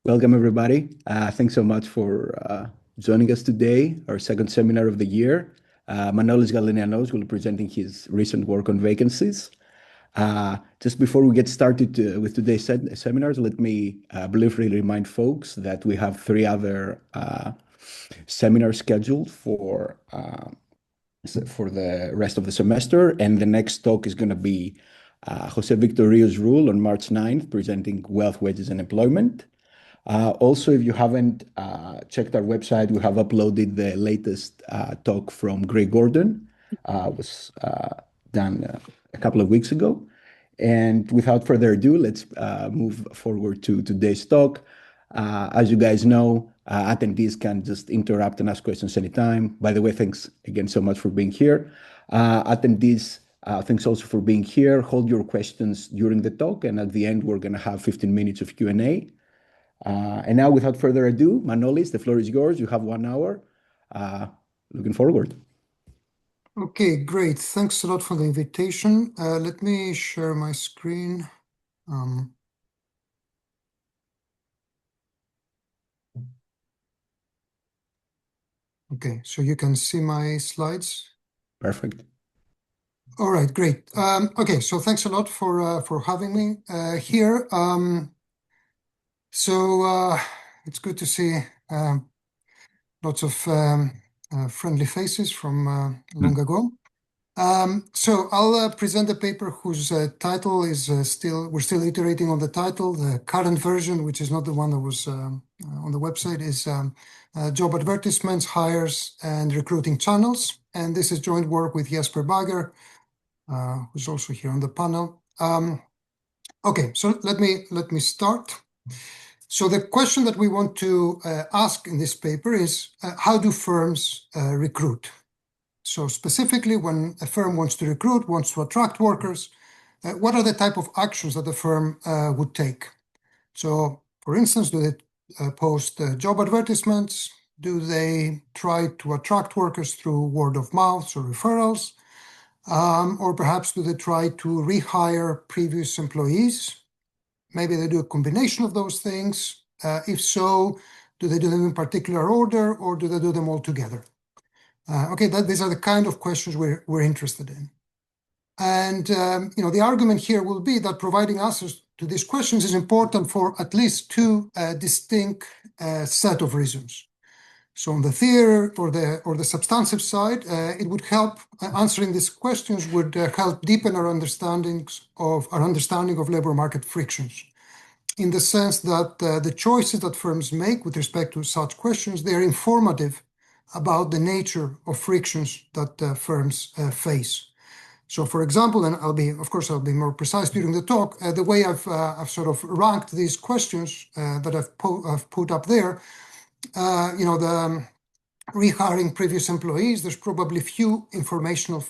Welcome, everybody. Thanks so much for joining us today, our second seminar of the year. Manolis Galenianos will be presenting his recent work on vacancies. Just before we get started with today's seminars, let me briefly remind folks that we have three other seminars scheduled for the rest of the semester, and the next talk is going to be Jose Victor Rio's rule on March 9th, presenting wealth, wages, and employment. Also, if you haven't checked our website, we have uploaded the latest talk from Greg Gordon. Was done a couple of weeks ago. And without further ado, let's move forward to today's talk. As you guys know, attendees can just interrupt and ask questions anytime. By the way, thanks again so much for being here. Attendees, thanks also for being here. Hold your questions during the talk, and at the end, we're going to have 15 minutes of Q&A. And now, without further ado, Manolis, the floor is yours. You have 1 hour. Looking forward. Okay, great. Thanks a lot for the invitation. Let me share my screen. Okay, so you can see my slides. Perfect. All right, great. Okay, so thanks a lot for having me here. It's good to see lots of friendly faces from long ago. So I'll present a paper whose title is we're still iterating on the title. The current version, which is not the one that was on the website, is Job Advertisements, Hires, and Recruiting Channels. And this is joint work with Jesper Bagger, who's also here on the panel. Okay, so let me start. So the question that we want to ask in this paper is, how do firms recruit? So specifically, when a firm wants to recruit, wants to attract workers, what are the type of actions that the firm would take? So, for instance, do they post job advertisements? Do they try to attract workers through word of mouth or referrals? Or perhaps do they try to rehire previous employees? Maybe they do a combination of those things. If so, do they do them in particular order, or do they do them all together? Okay, these are the kind of questions we're interested in. And the argument here will be that providing answers to these questions is important for at least two distinct set of reasons. So on the theory or the substantive side, it would help answering these questions would help deepen our understanding of labor market frictions, in the sense that the choices that firms make with respect to such questions, they are informative about the nature of frictions that firms face. So, for example, and I'll be more precise during the talk. The way I've sort of ranked these questions that I've put up there. The rehiring previous employees. There's probably fewer informational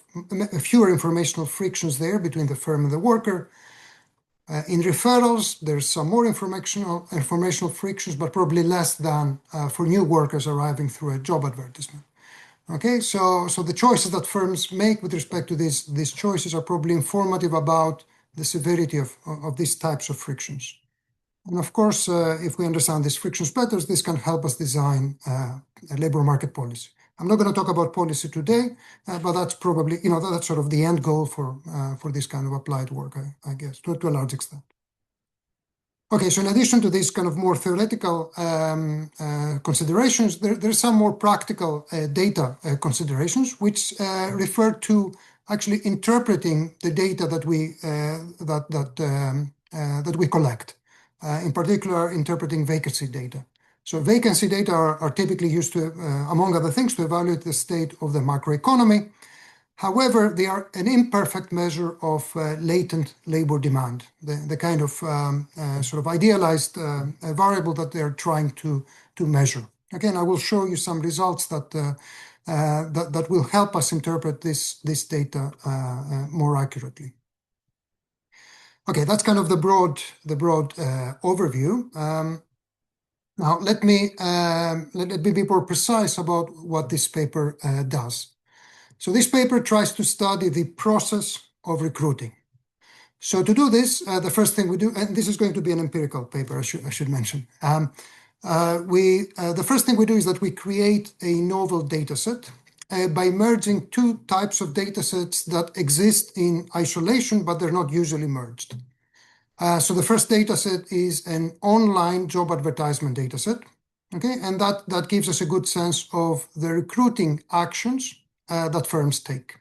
frictions there between the firm and the worker. In referrals, there's some more informational frictions, but probably less than for new workers arriving through a job advertisement. Okay, so the choices that firms make with respect to these choices are probably informative about the severity of these types of frictions. And of course, if we understand these frictions better, this can help us design a labor market policy. I'm not going to talk about policy today, but that's probably, that's sort of the end goal for this kind of applied work, I guess, to a large extent. Okay, so in addition to these kind of more theoretical considerations, there's some more practical data considerations, which refer to actually interpreting the data that we collect. In particular, interpreting vacancy data. So vacancy data are typically used to, among other things, to evaluate the state of the macroeconomy. However, they are an imperfect measure of latent labor demand, the kind of sort of idealized variable that they're trying to measure. Again, I will show you some results that will help us interpret this data more accurately. Okay, that's kind of the broad overview. Now, let me be more precise about what this paper does. So this paper tries to study the process of recruiting. So to do this, the first thing we do, and this is going to be an empirical paper, I should mention. The first thing we do is that we create a novel data set by merging two types of data sets that exist in isolation, but they're not usually merged. So the first data set is an online job advertisement data set. Okay, and that gives us a good sense of the recruiting actions that firms take.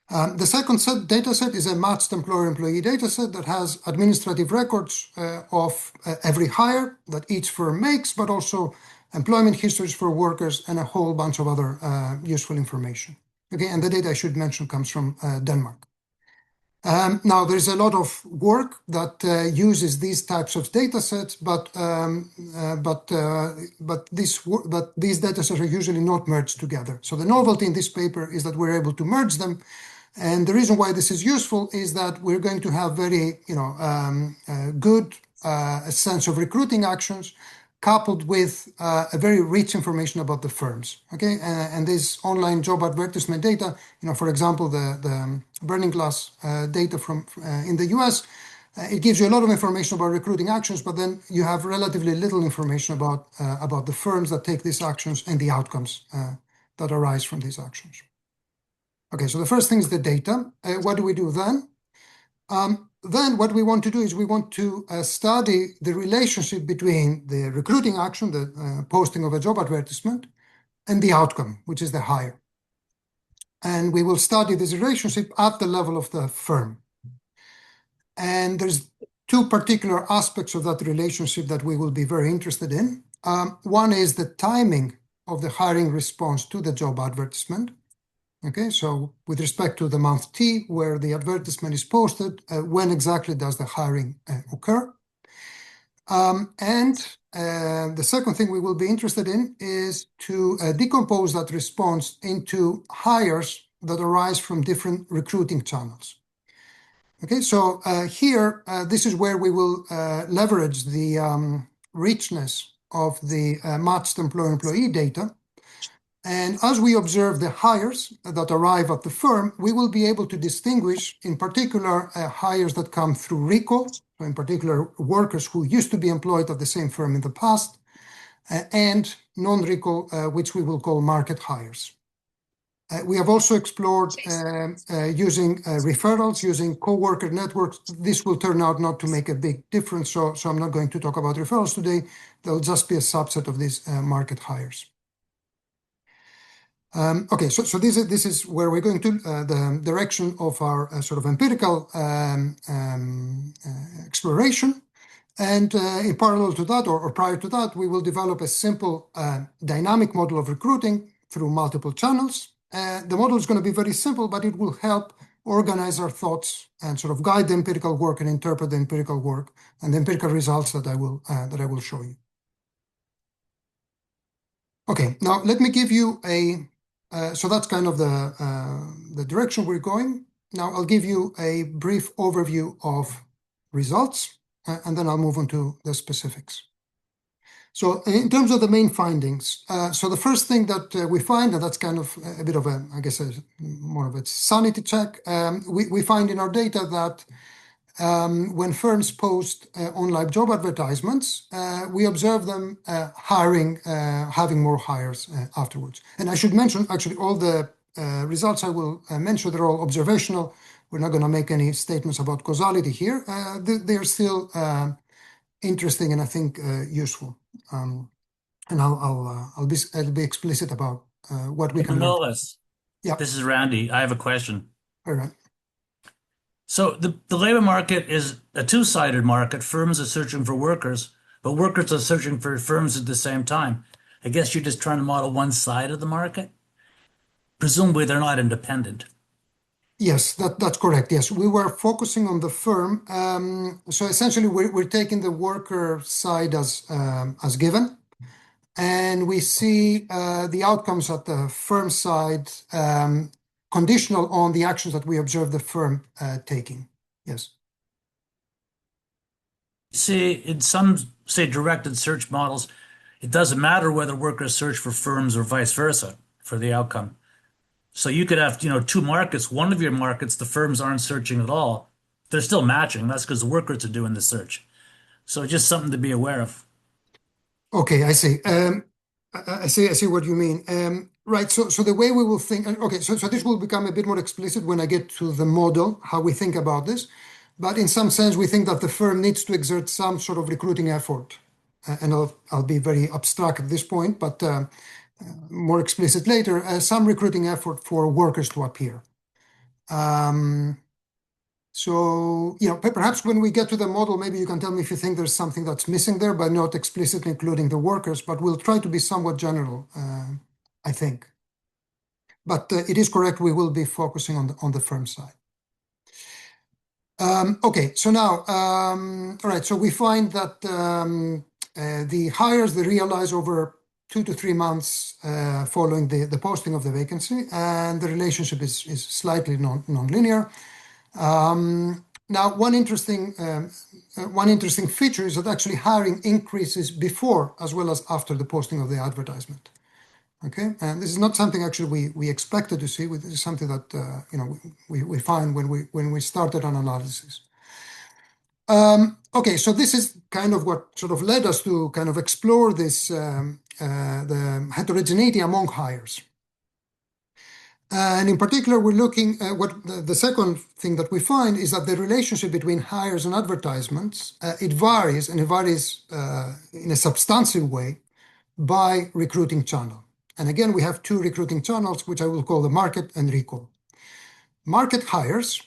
The second data set is a matched employer-employee data set that has administrative records of every hire that each firm makes, but also employment histories for workers and a whole bunch of other useful information. Okay, and the data I should mention comes from Denmark. Now, there's a lot of work that uses these types of data sets, but these data sets are usually not merged together. So the novelty in this paper is that we're able to merge them. And the reason why this is useful is that we're going to have very, good sense of recruiting actions coupled with a very rich information about the firms. Okay, and this online job advertisement data, for example, the Burning Glass data from in the US, it gives you a lot of information about recruiting actions, but then you have relatively little information about the firms that take these actions and the outcomes that arise from these actions. Okay, so the first thing is the data. What do we do then? Then what we want to do is we want to study the relationship between the recruiting action, the posting of a job advertisement, and the outcome, which is the hire. And we will study this relationship at the level of the firm. And there's two particular aspects of that relationship that we will be very interested in. One is the timing of the hiring response to the job advertisement. Okay, so with respect to the month T, where the advertisement is posted, when exactly does the hiring occur? And the second thing we will be interested in is to decompose that response into hires that arise from different recruiting channels. Okay, so here, this is where we will leverage the richness of the matched employer-employee data. And as we observe the hires that arrive at the firm, we will be able to distinguish, in particular, hires that come through recall, so in particular, workers who used to be employed at the same firm in the past, and non-recall, which we will call market hires. We have also explored using referrals, using co-worker networks. This will turn out not to make a big difference, so I'm not going to talk about referrals today. They'll just be a subset of these market hires. Okay, so this is where we're going to the direction of our sort of empirical exploration. And in parallel to that, or prior to that, we will develop a simple dynamic model of recruiting through multiple channels. The model is going to be very simple, but it will help organize our thoughts and sort of guide the empirical work and interpret the empirical work and the empirical results that I will show you. Okay, now let me give you so that's kind of the direction we're going. Now I'll give you a brief overview of results, and then I'll move on to the specifics. So in terms of the main findings, so the first thing that we find, and that's kind of a bit of a, I guess, more of a sanity check, we find in our data that when firms post online job advertisements, we observe them having more hires afterwards. And I should mention, actually, all the results I will mention, they're all observational. We're not going to make any statements about causality here. They're still interesting and I think useful. And I'll be explicit about what we can learn. Manolis, Yeah. this is Randy. I have a question. All right. So the labor market is a two-sided market. Firms are searching for workers, but workers are searching for firms at the same time. I guess you're just trying to model one side of the market. Presumably they're not independent. Yes, that's correct. Yes, we were focusing on the firm. So essentially, we're taking the worker side as given, and we see the outcomes at the firm side conditional on the actions that we observe the firm taking. Yes. See, in some, say, directed search models, it doesn't matter whether workers search for firms or vice versa for the outcome. So you could have, two markets. One of your markets, the firms aren't searching at all. They're still matching. That's because the workers are doing the search. So just something to be aware of. Okay, I see. I see what you mean. Right. So the way we will think. Okay. So this will become a bit more explicit when I get to the model, how we think about this. But in some sense, we think that the firm needs to exert some sort of recruiting effort. And I'll be very abstract at this point, but more explicit later. Some recruiting effort for workers to appear. So, perhaps when we get to the model, maybe you can tell me if you think there's something that's missing there, but not explicitly including the workers, but we'll try to be somewhat general, I think. But it is correct, we will be focusing on the firm side. Okay, so now, all right, so we find that the hires, they realize over 2 to 3 months following the posting of the vacancy, and the relationship is slightly non-linear. Now, one interesting feature is that actually hiring increases before as well as after the posting of the advertisement. Okay, and this is not something actually we expected to see. This is something that we find when we started an analysis. Okay, so this is kind of what sort of led us to kind of explore this the heterogeneity among hires. And in particular, we're looking at what the second thing that we find is that the relationship between hires and advertisements, it varies, and it varies in a substantive way by recruiting channel. And again, we have 2 recruiting channels, which I will call the market and recall. Market hires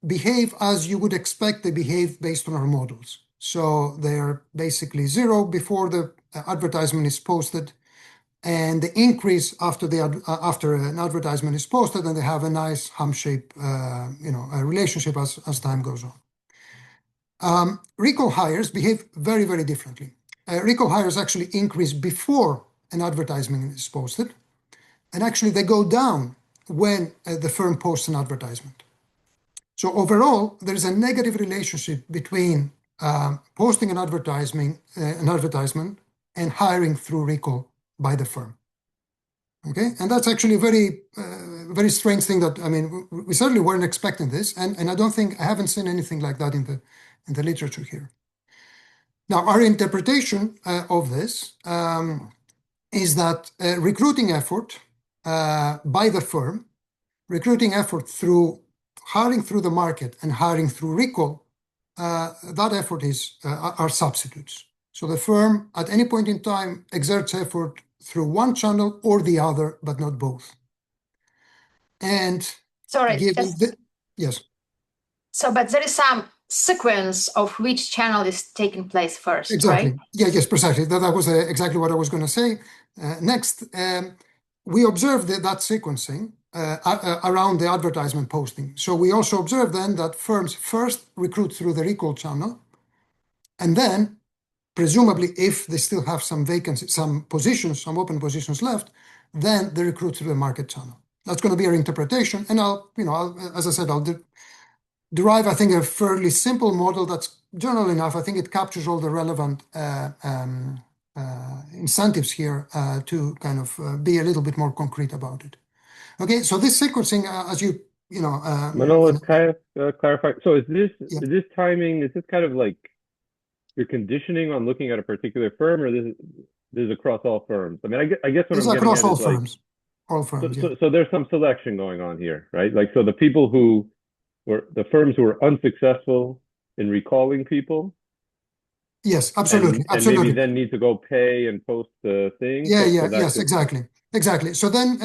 behave as you would expect they behave based on our models. So they're basically 0 before the advertisement is posted, and the increase after an advertisement is posted, and they have a nice hump-shape, a relationship as time goes on. Recall hires behave very, very differently. Recall hires actually increase before an advertisement is posted, and actually they go down when the firm posts an advertisement. So overall, there is a negative relationship between posting an advertisement and hiring through recall by the firm. Okay, and that's actually a very, very strange thing that, I mean, we certainly weren't expecting this, and I haven't seen anything like that in the literature here. Now, our interpretation of this is that recruiting effort by the firm, recruiting effort through hiring through the market and hiring through recall, that effort are substitutes. So the firm at any point in time exerts effort through one channel or the other, but not both. And sorry, yes. So, but there is some sequence of which channel is taking place first, exactly. Right? Yes, precisely. That was exactly what I was going to say. Next, we observed that sequencing around the advertisement posting. So we also observed then that firms first recruit through the recall channel, and then presumably, if they still have some vacancies, some open positions left, then they recruit through the market channel. That's going to be our interpretation. And as I said, I'll derive, I think, a fairly simple model that's general enough. I think it captures all the relevant incentives here to kind of be a little bit more concrete about it. Okay, so this sequencing, as Manolis, can I clarify? So is this timing? Is this kind of like you're conditioning on looking at a particular firm, or this is across all firms? I mean, I guess what it's I'm getting across at all is firms. All firms. So there's some selection going on here, right? Like, so the people who were the firms who were unsuccessful in recalling people. Yes, absolutely. And maybe then need to go pay and post the thing. Yes, exactly. So then,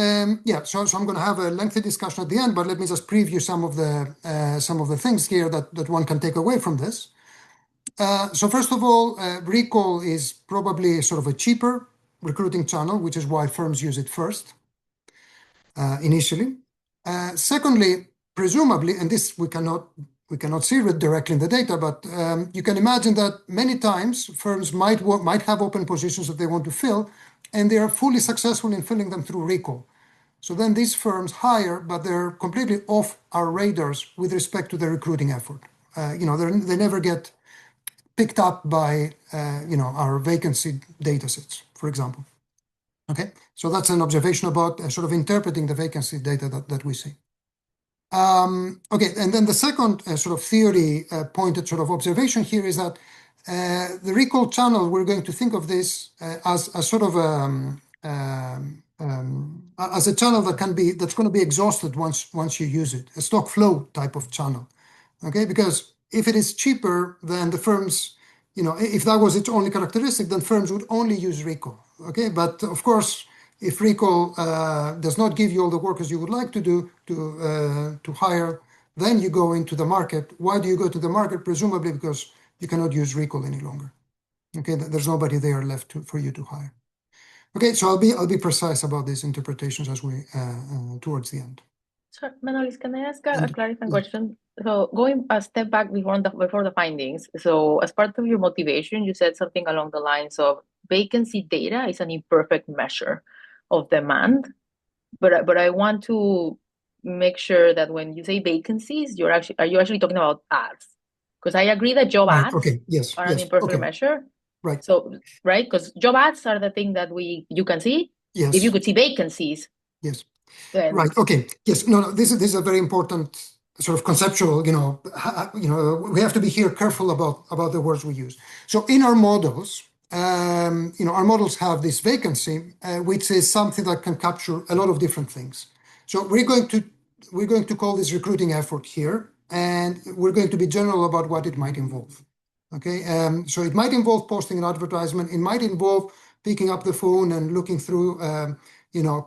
so I'm going to have a lengthy discussion at the end, but let me just preview some of the things here that one can take away from this. So first of all, recall is probably sort of a cheaper recruiting channel, which is why firms use it first, initially. Secondly, presumably, and this we cannot see it directly in the data, but you can imagine that many times firms might have open positions that they want to fill, and they are fully successful in filling them through recall. So then these firms hire, but they're completely off our radars with respect to the recruiting effort. They never get picked up by our vacancy data sets, for example. Okay, so that's an observation about sort of interpreting the vacancy data that we see. Okay, and then the second sort of theory pointed sort of observation here is that the recall channel, we're going to think of this as a sort of as a channel that's going to be exhausted once you use it, a stock flow type of channel. Okay, because if it is cheaper, then the firms, if that was its only characteristic, then firms would only use recall. Okay, but of course, if recall does not give you all the workers you would like to do to hire, then you go into the market. Why do you go to the market? Presumably because you cannot use recall any longer. Okay, there's nobody there left for you to hire. Okay, so I'll be precise about these interpretations as we towards the end. Sure, Manolis, can I ask a clarifying question? So going a step back before the findings. So as part of your motivation, you said something along the lines of vacancy data is an imperfect measure of demand. But I want to make sure that when you say vacancies, are you actually talking about ads? Because I agree that job ads are an imperfect measure. Right. So because job ads are the thing that you can see. Yes. If you could see vacancies. Yes. Then... Right. Okay. Yes. No. This is a very important sort of conceptual. We have to be here careful about the words we use. So in our models, our models have this vacancy, which is something that can capture a lot of different things. So we're going to call this recruiting effort here, and we're going to be general about what it might involve. Okay. So it might involve posting an advertisement. It might involve picking up the phone and looking through.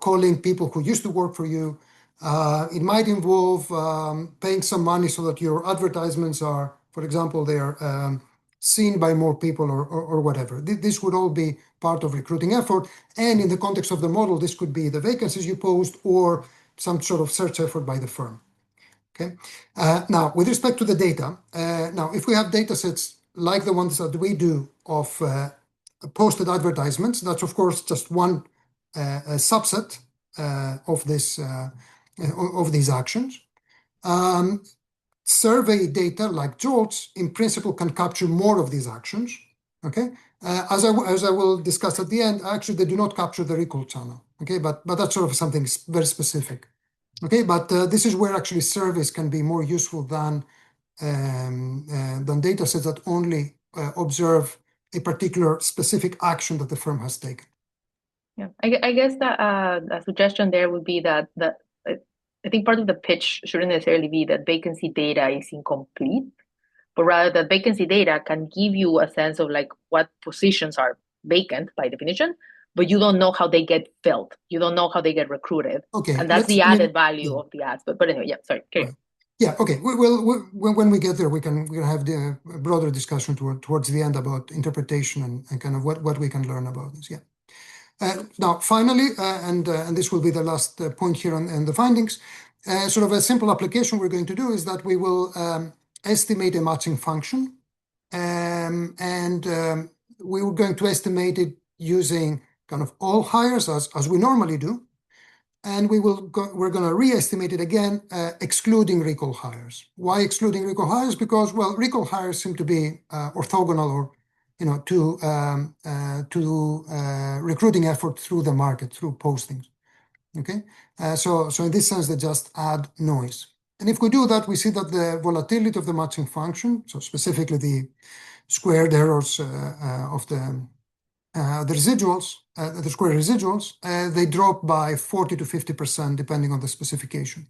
Calling people who used to work for you. It might involve paying some money so that your advertisements are, for example, they are seen by more people or whatever. This would all be part of recruiting effort. And in the context of the model, this could be the vacancies you post or some sort of search effort by the firm. Okay. Now, with respect to the data, if we have data sets like the ones that we do of posted advertisements, that's of course just one a subset of these actions. Survey data like JOLTS in principle can capture more of these actions. Okay, as I will discuss at the end, actually they do not capture the recall channel. Okay, but that's sort of something very specific. Okay, but this is where actually surveys can be more useful than data sets that only observe a particular specific action that the firm has taken. Yeah, I guess that a suggestion there would be that I think part of the pitch shouldn't necessarily be that vacancy data is incomplete, but rather that vacancy data can give you a sense of like what positions are vacant by definition, but you don't know how they get filled. You don't know how they get recruited. Okay, and that's the added value of the ads. But anyway, yeah, sorry. Right. Yeah, okay. When we get there, we're going to have the broader discussion towards the end about interpretation and kind of what we can learn about this. Yeah. Now, finally, and this will be the last point here on the findings, sort of a simple application we're going to do is that we will estimate a matching function, and we were going to estimate it using kind of all hires as we normally do, and we're going to re-estimate it again, excluding recall hires. Why excluding recall hires? Because, well, recall hires seem to be orthogonal or to recruiting effort through the market, through postings. Okay, so in this sense, they just add noise. And if we do that, we see that the volatility of the matching function, so specifically the squared errors of the residuals, the square residuals, they drop by 40 to 50% depending on the specification.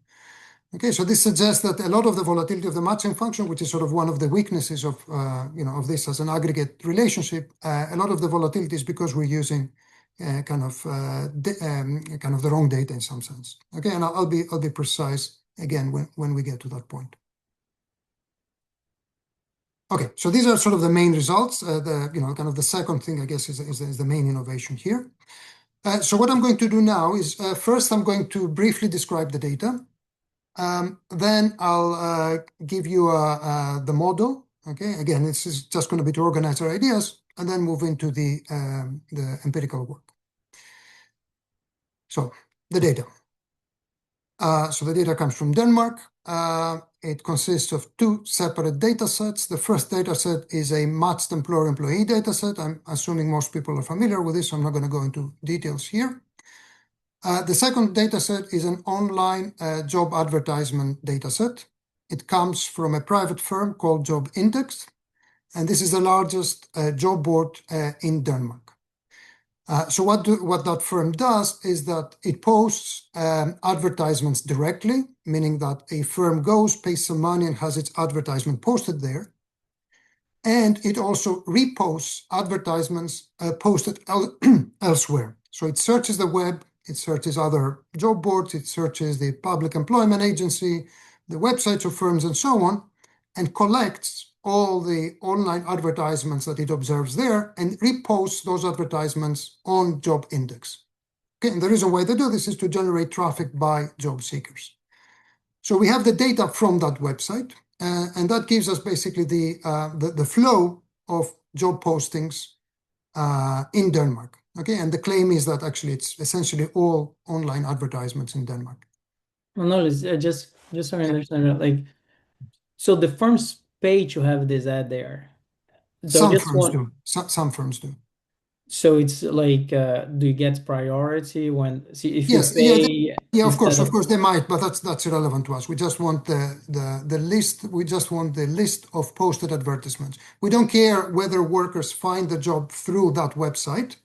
Okay, so this suggests that a lot of the volatility of the matching function, which is sort of one of the weaknesses of of this as an aggregate relationship, a lot of the volatility is because we're using kind of the wrong data in some sense. Okay, and I'll be precise again when we get to that point. Okay, so these are sort of the main results. Kind of the second thing I guess is the main innovation here. So what I'm going to do now is first I'm going to briefly describe the data. Then I'll give you the model. Okay, again, this is just going to be to organize our ideas, and then move into the empirical work. So the data. So the data comes from Denmark. it consists of two separate data sets. The first data set is a matched employer-employee data set. I'm assuming most people are familiar with this, so I'm not going to go into details here. The second data set is an online job advertisement data set. It comes from a private firm called Job Index, and this is the largest job board in Denmark. So what that firm does is that it posts advertisements directly, meaning that a firm goes, pays some money, and has its advertisement posted there. And it also reposts advertisements posted elsewhere. So it searches the web, it searches other job boards, it searches the public employment agency, the websites of firms, and so on, and collects all the online advertisements that it observes there and reposts those advertisements on Job Index. Okay, and the reason why they do this is to generate traffic by job seekers. So we have the data from that website, and that gives us basically the flow of job postings in Denmark. Okay, and the claim is that actually it's essentially all online advertisements in Denmark. Manolis, just so I understand that, like, so the firm's page you have this ad there. Some firms do. Some firms do. So it's like, do you get priority when if yes, you pay? Yeah, of course they might, but that's irrelevant to us. We just want the list. We just want the list of posted advertisements. We don't care whether workers find the job through that website.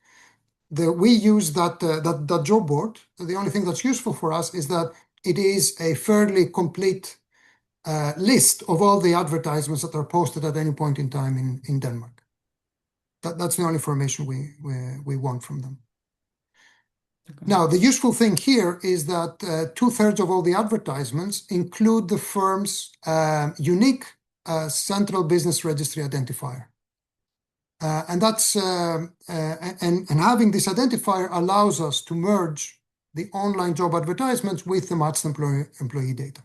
We use that job board. The only thing that's useful for us is that it is a fairly complete list of all the advertisements that are posted at any point in time in Denmark. That's the only information we want from them. Okay. Now, the useful thing here is that 2/3 of all the advertisements include the firm's unique central business registry identifier. And that's and having this identifier allows us to merge the online job advertisements with the matched employee data.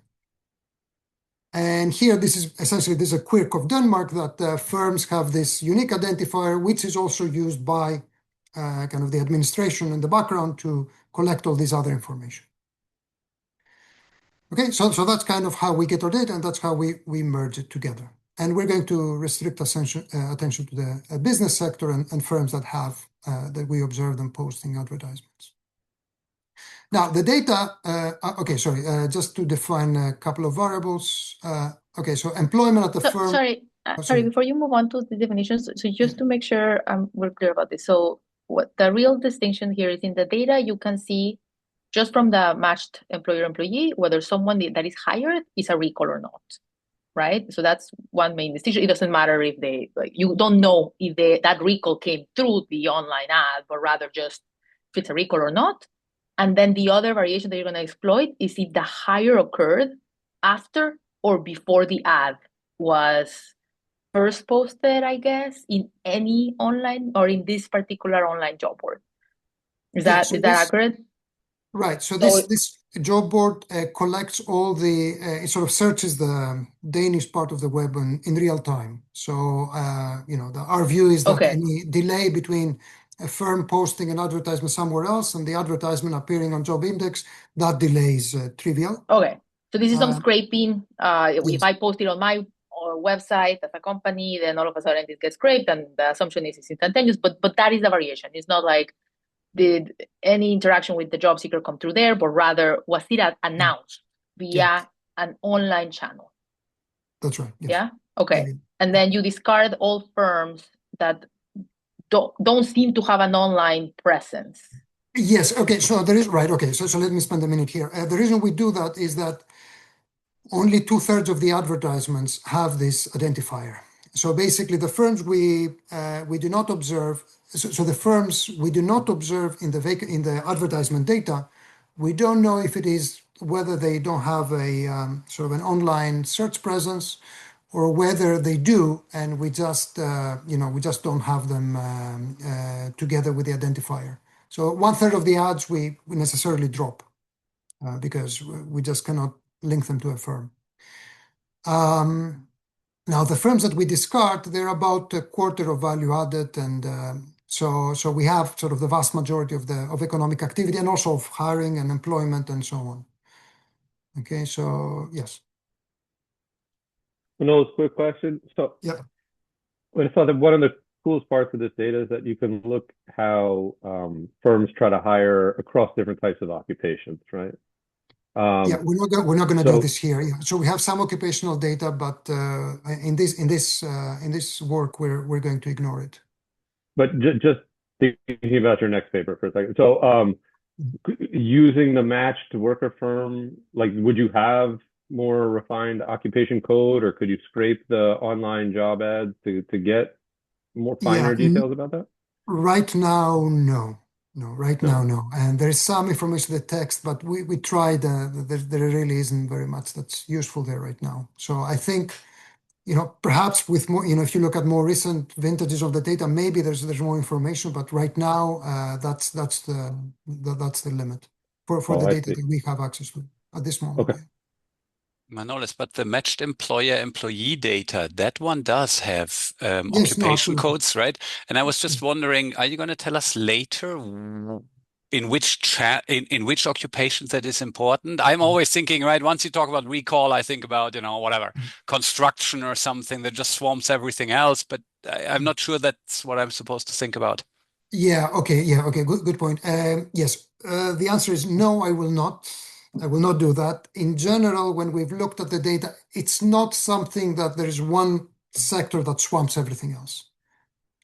And here, this is a quirk of Denmark that firms have this unique identifier, which is also used by kind of the administration in the background to collect all this other information. Okay, so that's kind of how we get our data, and that's how we merge it together. And we're going to restrict attention to the business sector and firms that have that we observe them posting advertisements. Now, the data, just to define a couple of variables. Okay, so employment at the firm. Sorry, before you move on to the definitions, so just to make sure we're clear about this. So what the real distinction here is in the data, you can see just from the matched employer-employee, whether someone that is hired is a recall or not, right? So that's one main distinction. It doesn't matter if you don't know if that recall came through the online ad, but rather just if it's a recall or not. And then the other variation that you're going to exploit is if the hire occurred after or before the ad was first posted, I guess, in any online or in this particular online job board. Is that accurate? Right. So this job board collects all it sort of searches the Danish part of the web in real time. So, our view is that any delay between a firm posting an advertisement somewhere else and the advertisement appearing on Job Index, that delay is trivial. Okay. So this is some scraping. Yes. If I post it on my website as a company, then all of a sudden it gets scraped, and the assumption is it's instantaneous. But that is the variation. It's not like did any interaction with the job seeker come through there, but rather was it announced via an online channel? That's right. Yes. Yeah. Okay. Yeah. And then you discard all firms that don't seem to have an online presence. Yes. Okay. So there is right. Okay. So let me spend a minute here. The reason we do that is that only 2/3 of the advertisements have this identifier. So basically, the firms we do not observe. So the firms we do not observe in the advertisement data, we don't know if it is whether they don't have a sort of an online search presence, or whether they do, and we just don't have them together with the identifier. So 1/3 of the ads we necessarily drop because we just cannot link them to a firm. Now the firms that we discard, they're about 1/4 of value added, and so we have sort of the vast majority of economic activity and also of hiring and employment and so on. Okay, so yes. Manolis, quick question. So Yeah. I thought that one of the coolest parts of this data is that you can look how firms try to hire across different types of occupations, right? Yeah, we're not gonna do so this here. Yeah. So we have some occupational data, but in this work, we're going to ignore it. but just thinking about your next paper for a second. So using the matched worker firm, like would you have more refined occupation code, or could you scrape the online job ads to get more Yeah, finer details about that? right now, no. No, right No. now, no. And there is some information in the text, but we tried, there really isn't very much that's useful there right now. So I think, perhaps with more, if you look at more recent vintages of the data, maybe there's more information, but right now, that's the limit for Oh, the I data see. that we have access to at this moment. Okay. Manolis, but the matched employer-employee data, that one does have Yes, no, occupation absolutely. codes, right? And I was just wondering, are you going to tell us later in which occupations that is important? I'm always thinking, right, once you talk about recall, I think about, whatever, construction or something that just swarms everything else, but I'm not sure that's what I'm supposed to think about. Yeah, okay, good point. Yes, the answer is no, I will not. I will not do that. In general, when we've looked at the data, it's not something that there is one sector that swamps everything else.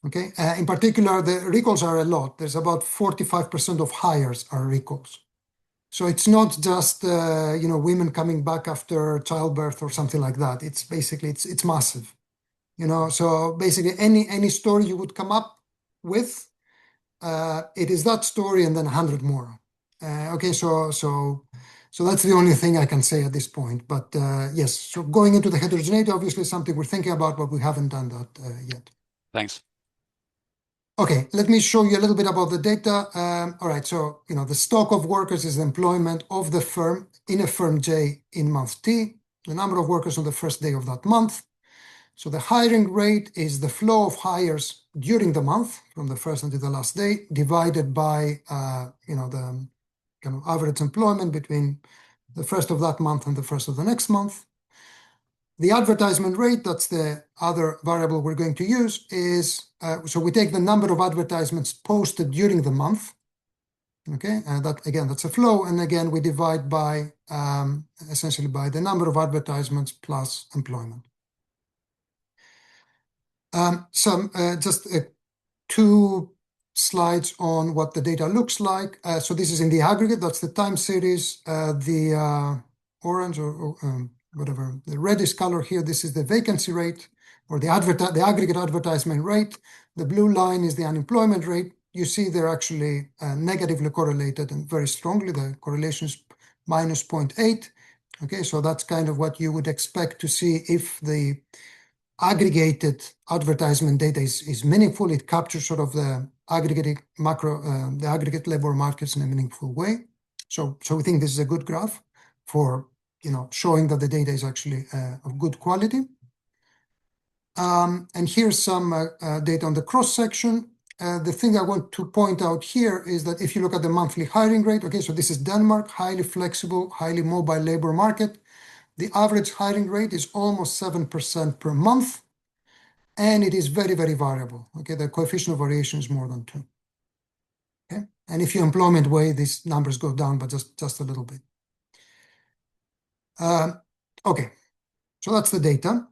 Okay, in particular, the recalls are a lot. There's about 45% of hires are recalls. So it's not just women coming back after childbirth or something like that. It's basically it's massive. So basically any story you would come up with, it is that story and then 100 more. Okay, so that's the only thing I can say at this point. But yes, so going into the heterogeneity, obviously something we're thinking about, but we haven't done that yet. Thanks. Okay, let me show you a little bit about the data. All right, so the stock of workers is the employment of the firm in a firm J in month T, the number of workers on the first day of that month. So the hiring rate is the flow of hires during the month, from the first until the last day, divided by the kind of average employment between the first of that month and the first of the next month. The advertisement rate, that's the other variable we're going to use, is so we take the number of advertisements posted during the month. Okay, that's a flow, and again we divide by essentially by the number of advertisements plus employment. Just two slides on what the data looks like. So this is in the aggregate, that's the time series. The orange or whatever, the reddish color here, this is the vacancy rate or the aggregate advertisement rate. The blue line is the unemployment rate. You see they're actually negatively correlated and very strongly. The correlation is minus 0.8. Okay, so that's kind of what you would expect to see if the aggregated advertisement data is meaningful. It captures sort of the aggregate the aggregate labor markets in a meaningful way. So we think this is a good graph for showing that the data is actually of good quality. And here's some data on the cross section. The thing I want to point out here is that if you look at the monthly hiring rate, okay, so this is Denmark, highly flexible, highly mobile labor market. The average hiring rate is almost 7% per month, and it is very, very variable. Okay, the coefficient of variation is more than 2. Okay, and if you employment way, these numbers go down, but just a little bit. Okay, so that's the data.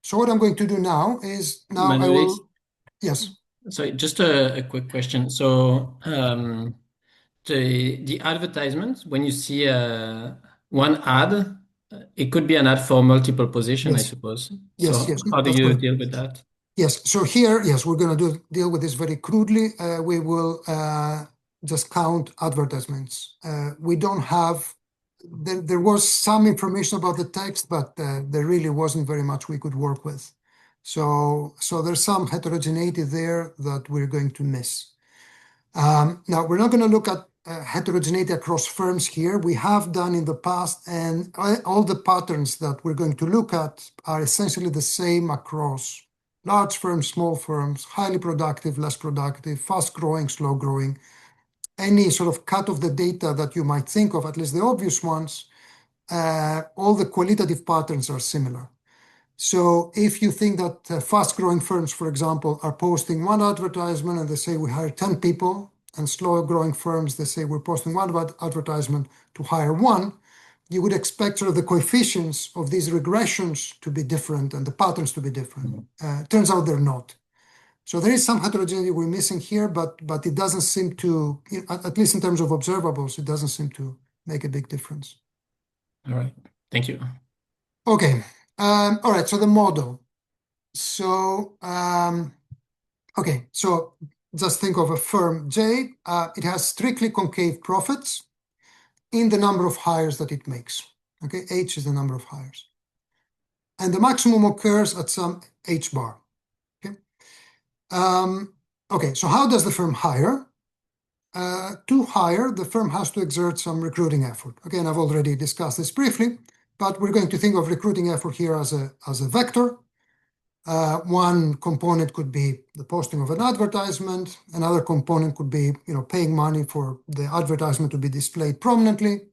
So what I'm going to do now is I will. Yes. So just a quick question. So the advertisements, when you see one ad, it could be an ad for multiple position, I Yes. suppose. Yes, So yes, how do that's you correct. deal with that? Yes, so here, yes, we're going to deal with this very crudely. We will just count advertisements. We don't have, there was some information about the text, but there really wasn't very much we could work with. So there's some heterogeneity there that we're going to miss. Now, we're not going to look at heterogeneity across firms here. We have done in the past, and all the patterns that we're going to look at are essentially the same across large firms, small firms, highly productive, less productive, fast growing, slow growing. Any sort of cut of the data that you might think of, at least the obvious ones, all the qualitative patterns are similar. So if you think that fast-growing firms, for example, are posting one advertisement and they say we hire 10 people, and slow-growing firms, they say we're posting one advertisement to hire one, you would expect sort of the coefficients of these regressions to be different and the patterns to be different. Turns out they're not. So there is some heterogeneity we're missing here, but it doesn't seem to, at least in terms of observables, it doesn't seem to make a big difference. All right. Thank you. Okay. All right. So the model. So, okay. So just think of a firm J. It has strictly concave profits in the number of hires that it makes. Okay. H is the number of hires. And the maximum occurs at some H bar. Okay. Okay. So how does the firm hire? To hire, the firm has to exert some recruiting effort. Again, I've already discussed this briefly, but we're going to think of recruiting effort here as a vector. One component could be the posting of an advertisement. Another component could be, paying money for the advertisement to be displayed prominently.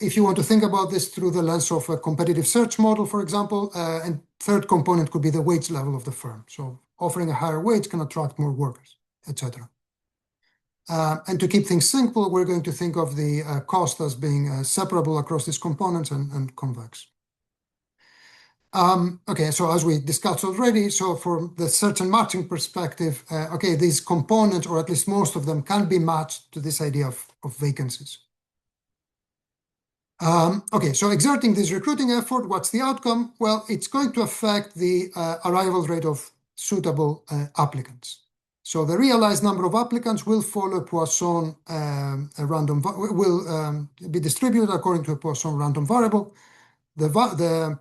If you want to think about this through the lens of a competitive search model, for example, and third component could be the wage level of the firm. So offering a higher wage can attract more workers, etc. And to keep things simple, we're going to think of the cost as being separable across these components and convex. Okay, so as we discussed already, so from the search and matching perspective, okay, these components, or at least most of them, can be matched to this idea of vacancies. Okay, so exerting this recruiting effort, what's the outcome? Well, it's going to affect the arrival rate of suitable applicants. So the realized number of applicants will follow Poisson will be distributed according to a Poisson random variable. The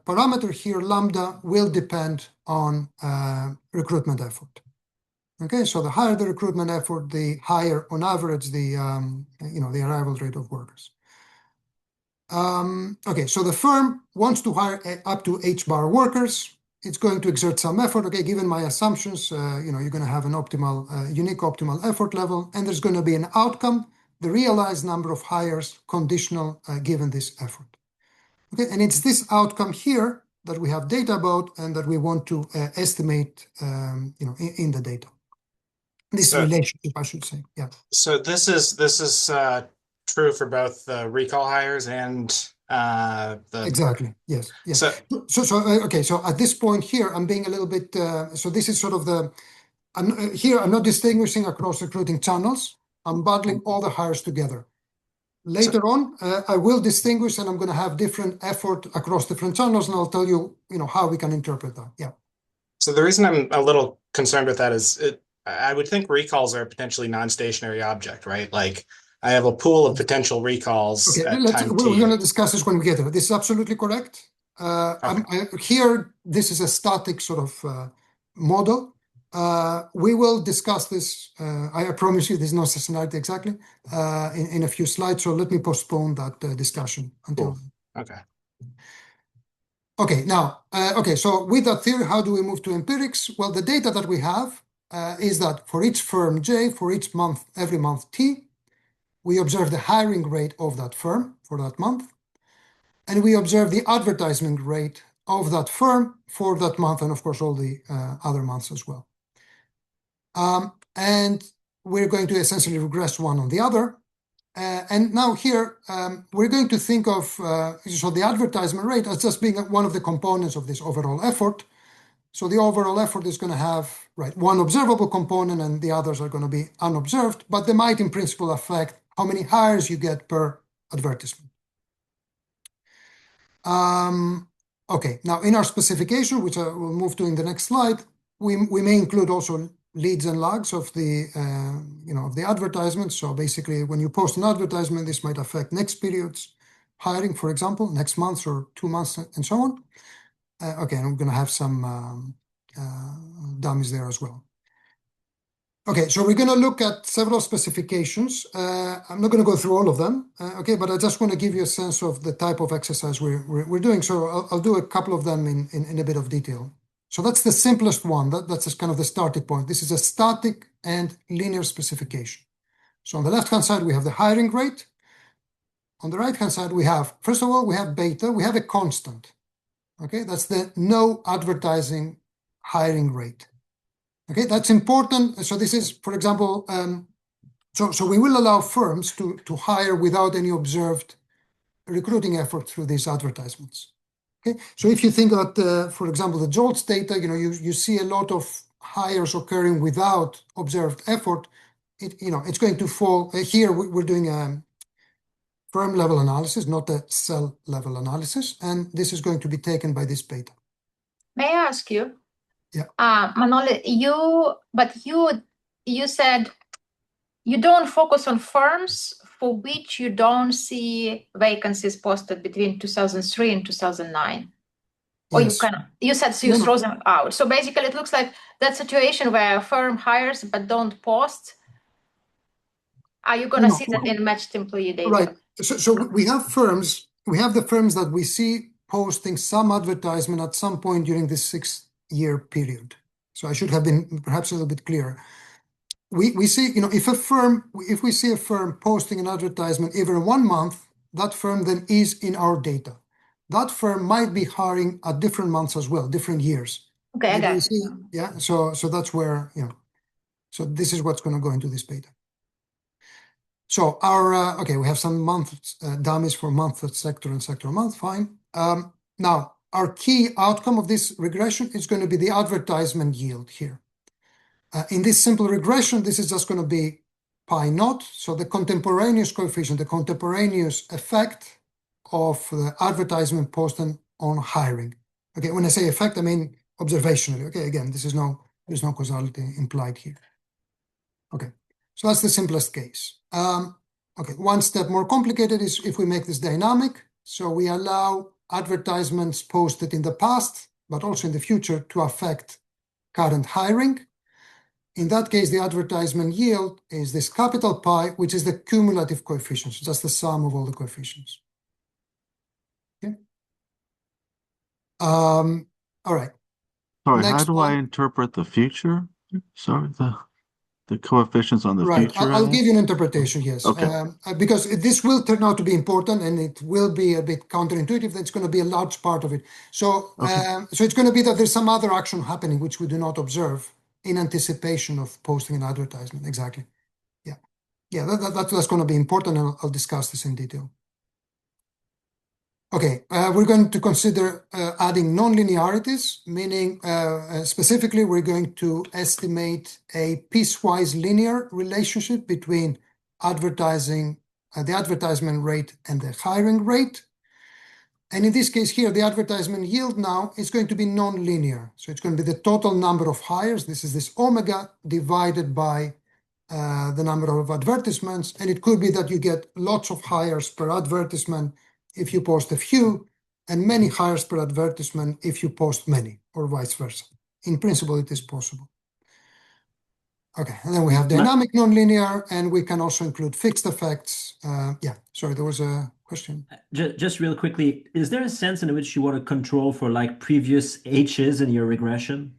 parameter here, lambda, will depend on recruitment effort. Okay, so the higher the recruitment effort, the higher, on average, the the arrival rate of workers. Okay, so the firm wants to hire up to H bar workers. It's going to exert some effort. Okay, given my assumptions, you're going to have an optimal, unique optimal effort level, and there's going to be an outcome, the realized number of hires conditional given this effort. Okay, and it's this outcome here that we have data about and that we want to estimate, in the data. This relationship, I should say, yeah. So this is true for both the recall hires and the exactly, yes. So okay, so at this point here, I'm being a little bit so this is sort of the I'm not distinguishing across recruiting channels. I'm bundling all the hires together. Later on, I will distinguish, and I'm going to have different effort across different channels, and I'll tell you, how we can interpret that. Yeah. So the reason I'm a little concerned with that is I would think recalls are a potentially non-stationary object, right? Like I have a pool of potential recalls. Okay, we're going to discuss this when we get there. This is absolutely correct. Here, this is a static sort of model. We will discuss this. I promise you, there's no scenario exactly in a few slides. So let me postpone that discussion until. Cool. Okay. Okay. Now, so with that theory, how do we move to empirics? Well, the data that we have is that for each firm J, for each month, every month T, we observe the hiring rate of that firm for that month, and we observe the advertisement rate of that firm for that month, and of course all the other months as well. And we're going to essentially regress one on the other. And now here, we're going to think of so the advertisement rate as just being one of the components of this overall effort. So the overall effort is going to have one observable component, and the others are going to be unobserved, but they might in principle affect how many hires you get per advertisement. Okay, now in our specification, which I will move to in the next slide, we may include also leads and lags of the of the advertisement. So basically, when you post an advertisement, this might affect next period's hiring, for example, next month or 2 months, and so on. Okay, and we're going to have some dummies there as well. Okay, so we're going to look at several specifications. I'm not going to go through all of them, okay, but I just want to give you a sense of the type of exercise we're doing. So I'll do a couple of them in a bit of detail. So that's the simplest one. That's kind of the starting point. This is a static and linear specification. So on the left-hand side, we have the hiring rate. on the right-hand side, we have, first of all, we have beta, we have a constant. Okay, that's the no advertising hiring rate. Okay, that's important. So this is, for example, so we will allow firms to hire without any observed recruiting effort through these advertisements. Okay, so if you think that, for example, the JOLTS data, you see a lot of hires occurring without observed effort. It's going to fall. Here we're doing a firm level analysis, not a cell level analysis, and this is going to be taken by this beta. May I ask you? Yeah. Manolis, you said you don't focus on firms for which you don't see vacancies posted between 2003 and 2009. Or Yes. you said so you throw them out. So basically it looks like that situation where a firm hires but don't post. Are you going to see that in matched employee data? Right. So we have the firms that we see posting some advertisement at some point during this 6-year period. So I should have been perhaps a little bit clearer. We see, if we see a firm posting an advertisement every 1 month, that firm then is in our data. That firm might be hiring at different months as well, different years. Okay, I got it. Yeah, so that's where, so this is what's going to go into this beta. So we have some month dummies for month sector and sector month, fine. Now, our key outcome of this regression is going to be the advertisement yield here. In this simple regression, this is just going to be pi naught, so the contemporaneous coefficient, the contemporaneous effect of the advertisement posted on hiring. Okay, when I say effect, I mean observationally. Okay, again, there's no causality implied here. Okay, so that's the simplest case. Okay, one step more complicated is if we make this dynamic. So we allow advertisements posted in the past, but also in the future to affect current hiring. In that case, the advertisement yield is this capital pi, which is the cumulative coefficient, so just the sum of all the coefficients. Okay. All right. Sorry, how do I interpret the future? Sorry, the coefficients on the future. I'll give you an interpretation, yes. Okay. Because this will turn out to be important and it will be a bit counterintuitive. That's going to be a large part of it. So, so it's going to be that there's some other action happening which we do not observe in anticipation of posting an advertisement. Exactly. Yeah. Yeah, that's going to be important, and I'll discuss this in detail. Okay, we're going to consider adding non-linearities, meaning specifically we're going to estimate a piecewise linear relationship between the advertisement rate and the hiring rate. And in this case here, the advertisement yield now is going to be non-linear. So it's going to be the total number of hires. This is this omega divided by the number of advertisements. And it could be that you get lots of hires per advertisement if you post a few, and many hires per advertisement if you post many, or vice versa. In principle, it is possible. Okay, and then we have dynamic nonlinear, and we can also include fixed effects. Yeah, sorry, there was a question. Just real quickly, is there a sense in which you want to control for like previous H's in your regression?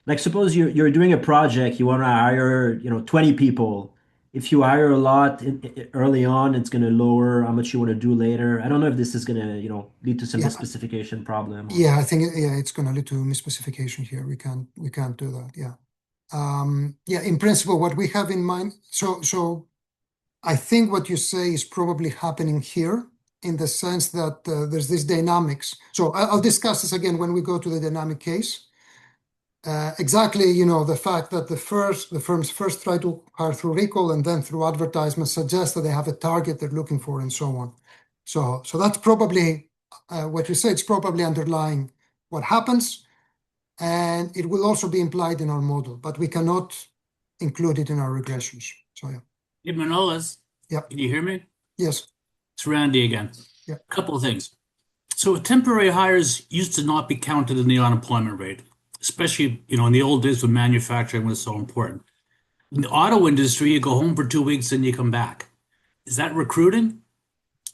Like suppose you're doing a project, you want to hire 20 people. If you hire a lot early on, it's going to lower how much you want to do later. I don't know if this is going to lead to some misspecification problem. Yeah, I think it's going to lead to misspecification here. We can't do that. Yeah. Yeah, in principle, what we have in mind, so I think what you say is probably happening here in the sense that there's this dynamics. So I'll discuss this again when we go to the dynamic case. Exactly, the fact that the firms first try to hire through recall and then through advertisement suggests that they have a target they're looking for and so on. So that's probably what you say. It's probably underlying what happens. And it will also be implied in our model, but we cannot include it in our regressions. So yeah. Hey, Manolis. Yeah. Can you hear me? Yes. It's Randy again. Yeah. A couple of things. So temporary hires used to not be counted in the unemployment rate, especially in the old days when manufacturing was so important. In the auto industry, you go home for 2 weeks and you come back. Is that recruiting?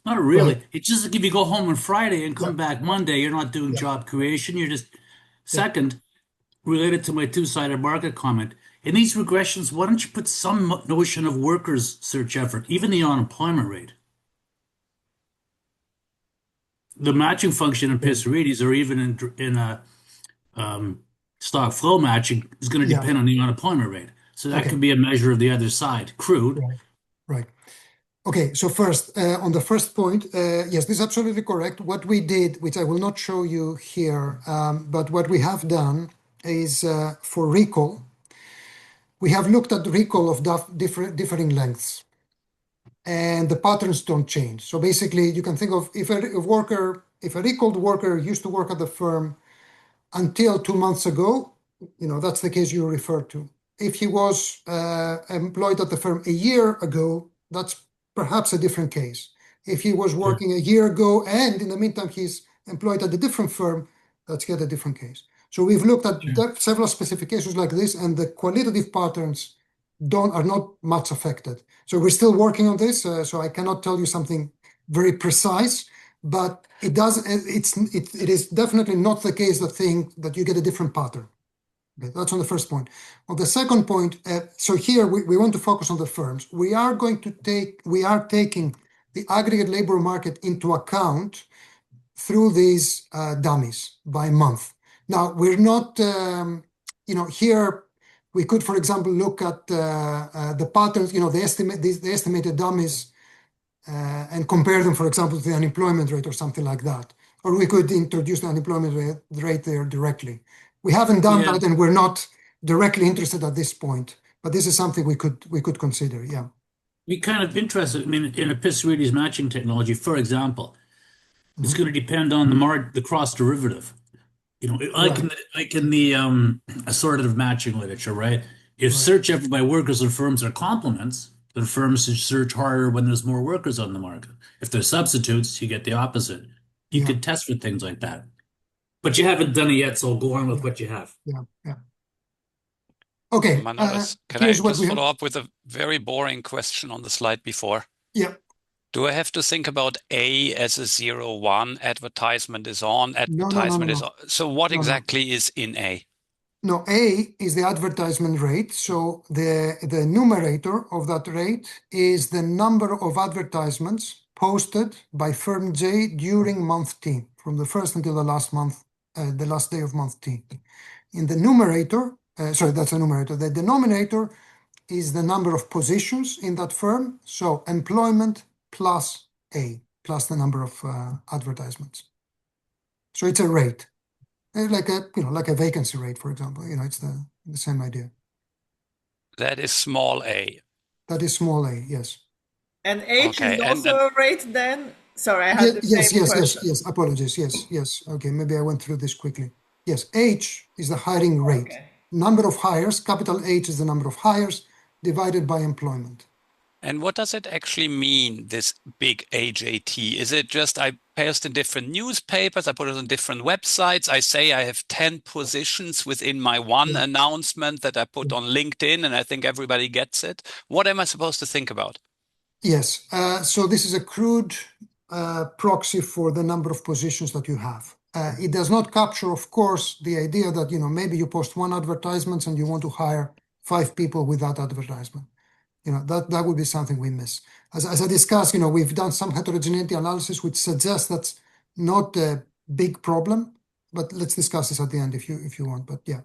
Not really. Right. It's just like if you go home on Friday and come back Monday, you're not doing job creation. You're just second, related to my two-sided market comment. In these regressions, why don't you put some notion of workers' search effort, even the unemployment rate? the matching function in Pissarides or even in a stock flow matching is going to Yeah. depend on the unemployment rate. So that Okay. could be a measure of the other side, crude. Right. Okay, so first, on the first point, yes, this is absolutely correct. What we did, which I will not show you here, but what we have done is for recall, we have looked at recall of differing lengths, and the patterns don't change. So basically, you can think of if a recalled worker used to work at the firm until 2 months ago, that's the case you referred to. If he was employed at the firm a year ago, that's perhaps a different case. If he was working a year ago and in the meantime he's employed at a different firm, that's yet a different case. So we've looked at several specifications like this, and the qualitative patterns are not much affected. So we're still working on this. So I cannot tell you something very precise, but it is definitely not the case that you get a different pattern. Okay, that's on the first point. On the second point, so here we want to focus on the firms. We are taking the aggregate labor market into account through these dummies by month. Now we're not, here we could, for example, look at the patterns, the estimated dummies, and compare them, for example, to the unemployment rate or something like that. Or we could introduce the unemployment rate there directly. We haven't done that, and we're not directly interested at this point. But this is something we could consider. Yeah. Be kind of interested. I mean, in a Pissarides matching technology, for example, it's going to depend on the cross derivative. Like in the assortative matching literature, right? If search effort by workers and firms are complements, then firms should search harder when there's more workers on the market. If they're substitutes, you get the opposite. You could test for things like that. But you haven't done it yet, so go on with what you have. Yeah. Okay. Manolis, can I just follow up with a very boring question on the slide before? Yeah. Do I have to think about A as a 0-1, advertisement is on, advertisement is on? So what exactly is in A? No, A is the advertisement rate. So the numerator of that rate is the number of advertisements posted by firm J during month T, from the first until the last month, the last day of month T. In the numerator, that's a numerator. The denominator is the number of positions in that firm. So employment plus A, plus the number of advertisements. So it's a rate. Like a vacancy rate, for example. It's the same idea. That is small a. That is small a, yes. And H is also a rate then? Sorry, I had the same question. Yes. Apologies. Yes. Okay, maybe I went through this quickly. Yes, H is the hiring rate. Okay. Number of hires, capital H is the number of hires divided by employment. And what does it actually mean, this big AJT? Is it just I post in different newspapers, I put it on different websites, I say I have 10 positions within my one announcement that I put on LinkedIn, and I think everybody gets it? What am I supposed to think about? Yes, so this is a crude proxy for the number of positions that you have. It does not capture, of course, the idea that maybe you post one advertisement and you want to hire 5 people with that advertisement. That would be something we miss. As I discussed, we've done some heterogeneity analysis, which suggests that's not a big problem. But let's discuss this at the end if you want. But yeah,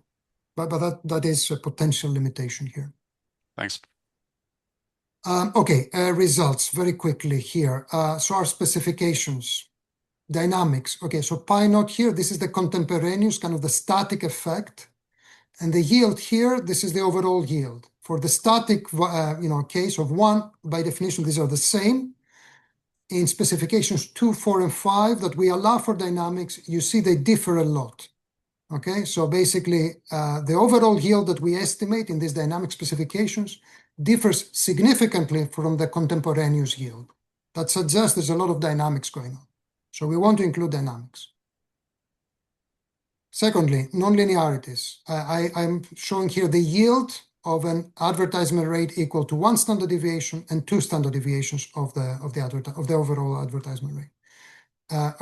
but that is a potential limitation here. Thanks. Okay, results very quickly here. So our specifications, dynamics. Okay, so pi naught here. This is the contemporaneous, kind of the static effect. And the yield here, this is the overall yield. For the static case of 1, by definition, these are the same. In specifications 2, 4, and 5 that we allow for dynamics, you see they differ a lot. Okay, so basically the overall yield that we estimate in these dynamic specifications differs significantly from the contemporaneous yield. That suggests there's a lot of dynamics going on. So we want to include dynamics. Secondly, nonlinearities. I'm showing here the yield of an advertisement rate equal to 1 standard deviation and 2 standard deviations of the overall advertisement rate.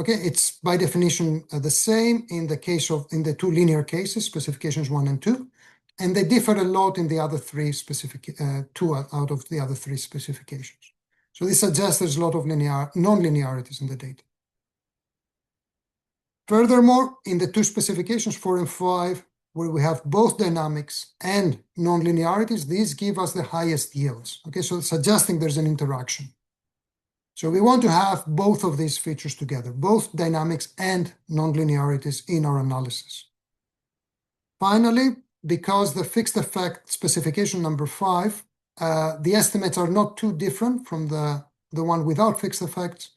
Okay, it's by definition the same in the 2 linear cases, specifications 1 and 2, and they differ a lot in the other 3 2 out of the other 3 specifications. So this suggests there's a lot of nonlinearities in the data. Furthermore, in the two specifications, 4 and 5, where we have both dynamics and nonlinearities, these give us the highest yields. Okay, so suggesting there's an interaction. So we want to have both of these features together, both dynamics and nonlinearities in our analysis. Finally, because the fixed effect specification number 5, the estimates are not too different from the one without fixed effects,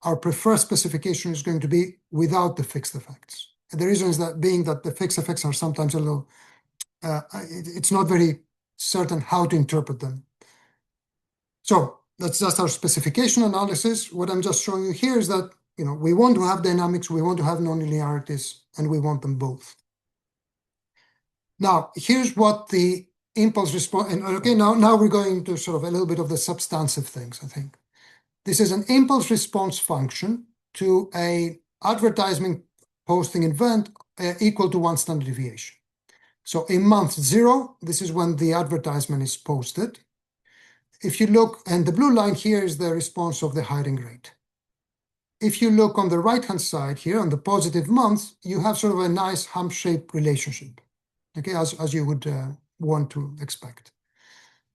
our preferred specification is going to be without the fixed effects. And the reason is that being that the fixed effects are sometimes a little, it's not very certain how to interpret them. So that's just our specification analysis. What I'm just showing you here is that, we want to have dynamics, we want to have nonlinearities, and we want them both. Now, here's what the impulse response, and okay, now we're going to sort of a little bit of the substantive things, I think. This is an impulse response function to a advertisement posting event equal to 1 standard deviation. So in month 0, this is when the advertisement is posted. If you look, and the blue line here is the response of the hiring rate. If you look on the right-hand side here, on the positive month, you have sort of a nice hump-shaped relationship. Okay, as you would want to expect.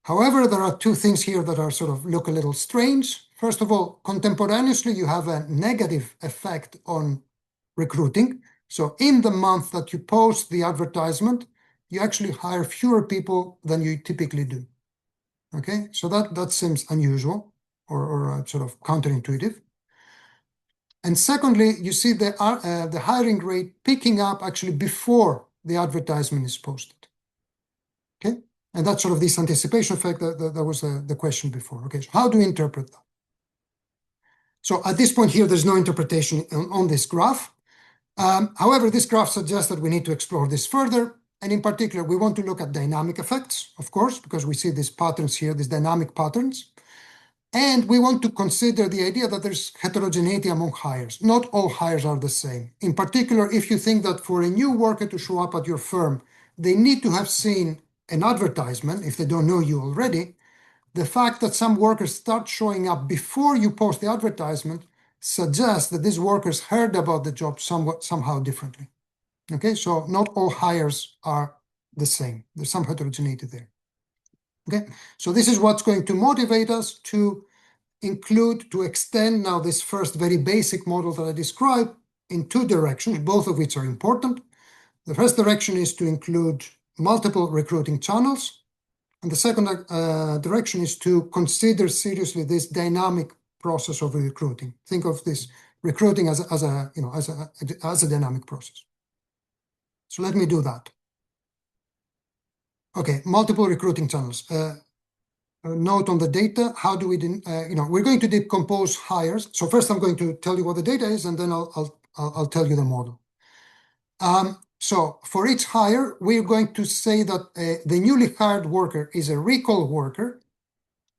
However, there are two things here that are sort of look a little strange. First of all, contemporaneously, you have a negative effect on recruiting. So in the month that you post the advertisement, you actually hire fewer people than you typically do. Okay, so that seems unusual or sort of counterintuitive. And secondly, you see the hiring rate picking up actually before the advertisement is posted. Okay, and that's sort of this anticipation effect that was the question before. Okay, so how do we interpret that? So at this point here, there's no interpretation on this graph. However, this graph suggests that we need to explore this further. And in particular, we want to look at dynamic effects, of course, because we see these patterns here, these dynamic patterns. And we want to consider the idea that there's heterogeneity among hires. Not all hires are the same. In particular, if you think that for a new worker to show up at your firm, they need to have seen an advertisement, if they don't know you already, the fact that some workers start showing up before you post the advertisement suggests that these workers heard about the job somehow differently. Okay, so not all hires are the same. There's some heterogeneity there. Okay, so this is what's going to motivate us to extend now this first very basic model that I described in two directions, both of which are important. The first direction is to include multiple recruiting channels. And the second direction is to consider seriously this dynamic process of recruiting. Think of this recruiting as a dynamic process. So let me do that. Okay, multiple recruiting channels. Note on the data, how do we, we're going to decompose hires. So first I'm going to tell you what the data is, and then I'll tell you the model. So for each hire, we're going to say that the newly hired worker is a recall worker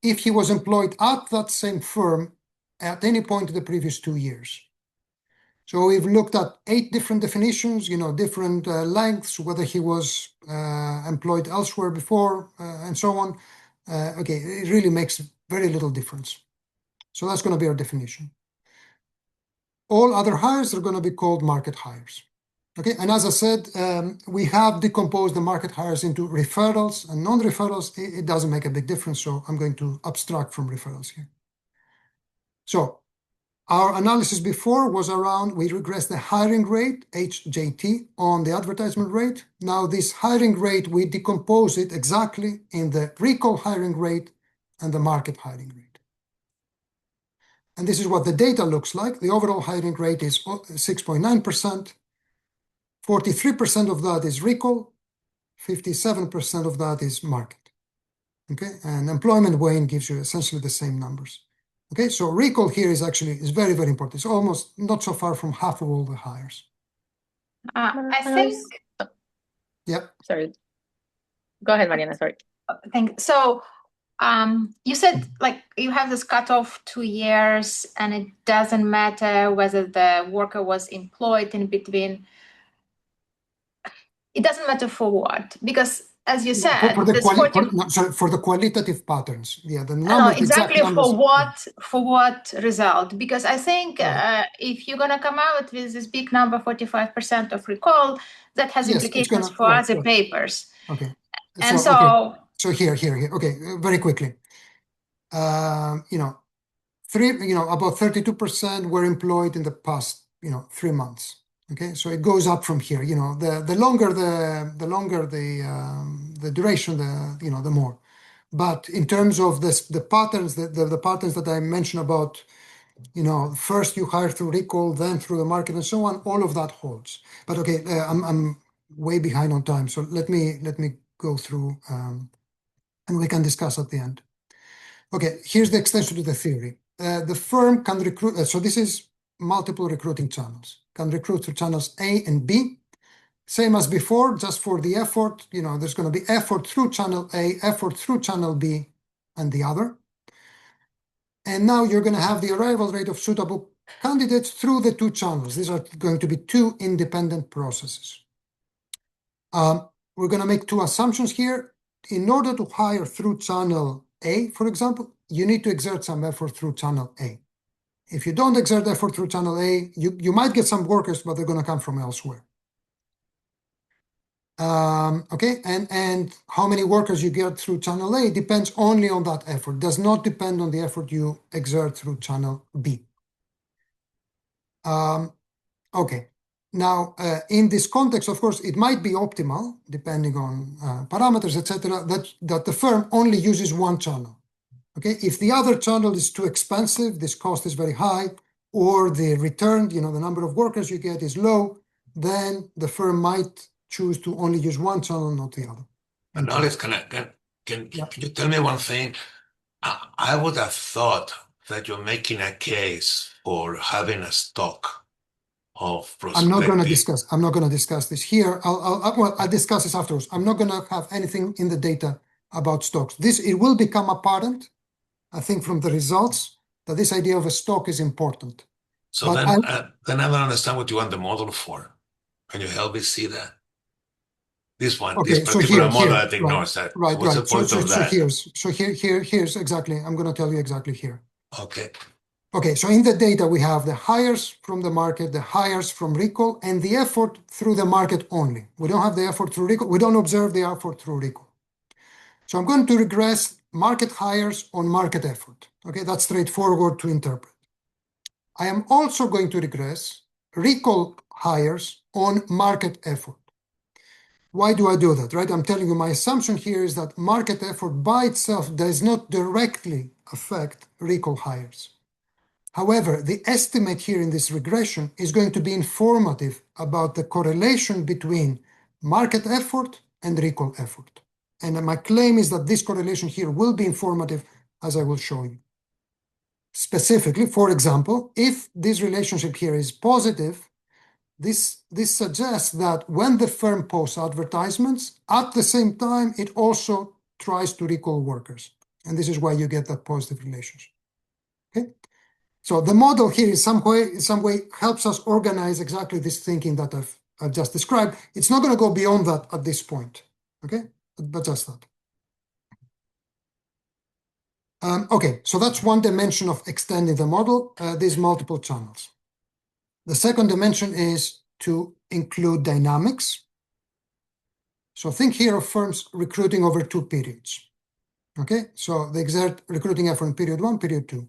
if he was employed at that same firm at any point in the previous 2 years. So we've looked at 8 different definitions, different lengths, whether he was employed elsewhere before, and so on. Okay, it really makes very little difference. So that's going to be our definition. All other hires are going to be called market hires. Okay, and as I said, we have decomposed the market hires into referrals and non-referrals. It doesn't make a big difference, so I'm going to abstract from referrals here. So our analysis before was around, we regressed the hiring rate, HJT, on the advertisement rate. Now this hiring rate, we decompose it exactly in the recall hiring rate and the market hiring rate. And this is what the data looks like. The overall hiring rate is 6.9%. 43% of that is recall. 57% of that is market. Okay, and employment weighing gives you essentially the same numbers. Okay, so recall here is very, very important. It's almost not so far from half of all the hires. I think. Yeah. Sorry. Go ahead, Mariana. Sorry. So you said you have this cutoff 2 years, and it doesn't matter whether the worker was employed in between. It doesn't matter for what, because as you said, for the this for the qualitative patterns. Yeah, the no, numbers, exactly exact numbers. for what result? Because I think if you're gonna come out with this big number, 45% of recall, that has implications for other papers. Okay. And so here. Okay, very quickly. About 32% were employed in the past, 3 months. Okay, so it goes up from here. The longer the duration, the more. But in terms of the patterns, the patterns that I mentioned about, first you hire through recall, then through the market, and so on, all of that holds. But okay, I'm way behind on time, so let me go through, and we can discuss at the end. Okay, here's the extension to the theory. The firm can recruit, so this is multiple recruiting channels, can recruit through channels A and B. Same as before, just for the effort, there's going to be effort through channel A, effort through channel B, and the other. And now you're going to have the arrival rate of suitable candidates through the two channels. These are going to be two independent processes. We're going to make two assumptions here. In order to hire through channel A, for example, you need to exert some effort through channel A. If you don't exert effort through channel A, you might get some workers, but they're going to come from elsewhere. Okay, and how many workers you get through channel A depends only on that effort, does not depend on the effort you exert through channel B. Okay, now in this context, of course, it might be optimal, depending on parameters, etc., that the firm only uses one channel. Okay, if the other channel is too expensive, this cost is very high, or the return, the number of workers you get is low, then the firm might choose to only use one channel, not the other. Manolis, can you tell me one thing? I would have thought that you're making a case for having a stock of prospective. I'm not going to discuss this here. I'll discuss this afterwards. I'm not going to have anything in the data about stocks. It will become apparent, I think, from the results, that this idea of a stock is important. So then I don't understand what you want the model for. Can you help me see that? This one, okay, this particular model that ignores that. Right. What's the point of that? Here's exactly, I'm going to tell you exactly here. Okay. Okay, so in the data, we have the hires from the market, the hires from recall, and the effort through the market only. We don't have the effort through recall. We don't observe the effort through recall. So I'm going to regress market hires on market effort. Okay, that's straightforward to interpret. I am also going to regress recall hires on market effort. Why do I do that, right? I'm telling you, my assumption here is that market effort by itself does not directly affect recall hires. However, the estimate here in this regression is going to be informative about the correlation between market effort and recall effort. And my claim is that this correlation here will be informative, as I will show you. Specifically, for example, if this relationship here is positive, this suggests that when the firm posts advertisements, at the same time, it also tries to recall workers. And this is why you get that positive relationship. Okay? So the model here in some way helps us organize exactly this thinking that I've just described. It's not going to go beyond that at this point. Okay? But just that. Okay, so that's one dimension of extending the model, these multiple channels. The second dimension is to include dynamics. So think here of firms recruiting over 2 periods. Okay, so they exert recruiting effort in period 1, period 2.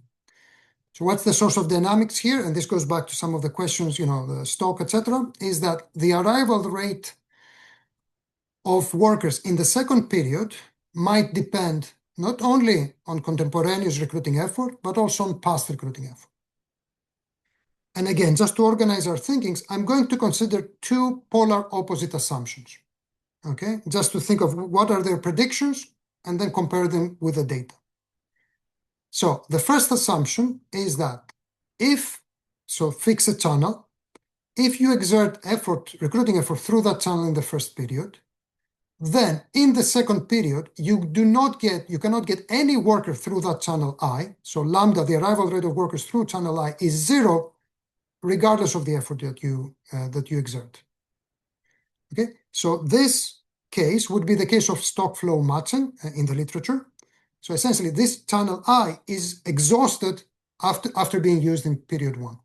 So what's the source of dynamics here? And this goes back to some of the questions, the stock, etc., is that the arrival rate of workers in the second period might depend not only on contemporaneous recruiting effort, but also on past recruiting effort. And again, just to organize our thinkings, I'm going to consider 2 polar opposite assumptions, okay? Just to think of what are their predictions and then compare them with the data. So the first assumption is that fix a channel, if you exert recruiting effort through that channel in the first period, then in the second period, you cannot get any worker through that channel I. So lambda, the arrival rate of workers through channel I, is 0, regardless of the effort that you exert. Okay, so this case would be the case of stock flow matching in the literature. So essentially, this channel I is exhausted after being used in period 1.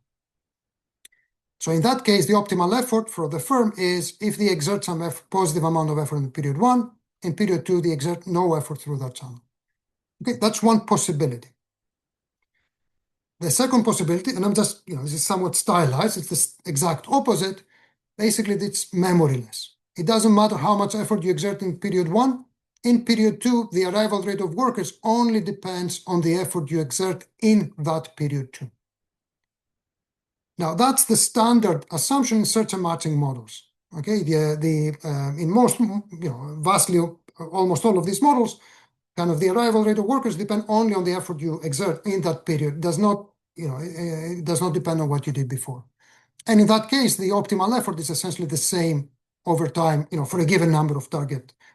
So in that case, the optimal effort for the firm is if they exert some positive amount of effort in period 1, in period 2, they exert no effort through that channel. Okay, that's one possibility. The second possibility, and I'm just, this is somewhat stylized, it's the exact opposite. Basically, it's memoryless. It doesn't matter how much effort you exert in period 1. In period 2, the arrival rate of workers only depends on the effort you exert in that period 2. Now, that's the standard assumption in search and matching models. Okay, in most, vastly, almost all of these models, kind of the arrival rate of workers depend only on the effort you exert in that period. It does not, it does not depend on what you did before. And in that case, the optimal effort is essentially the same over time, for a given number of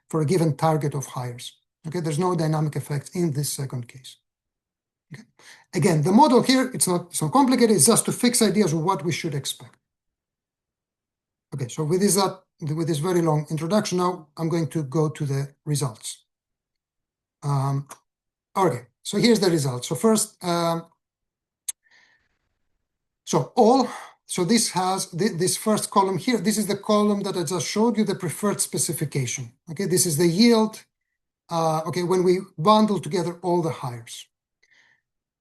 for a given target of hires. Okay, there's no dynamic effect in this second case. Okay. Again, the model here, it's not so complicated, it's just to fix ideas of what we should expect. Okay, so with this very long introduction now, I'm going to go to the results. Okay, so here's the results. So first, so this has this first column here. This is the column that I just showed you, the preferred specification. Okay, this is the yield. Okay, when we bundle together all the hires.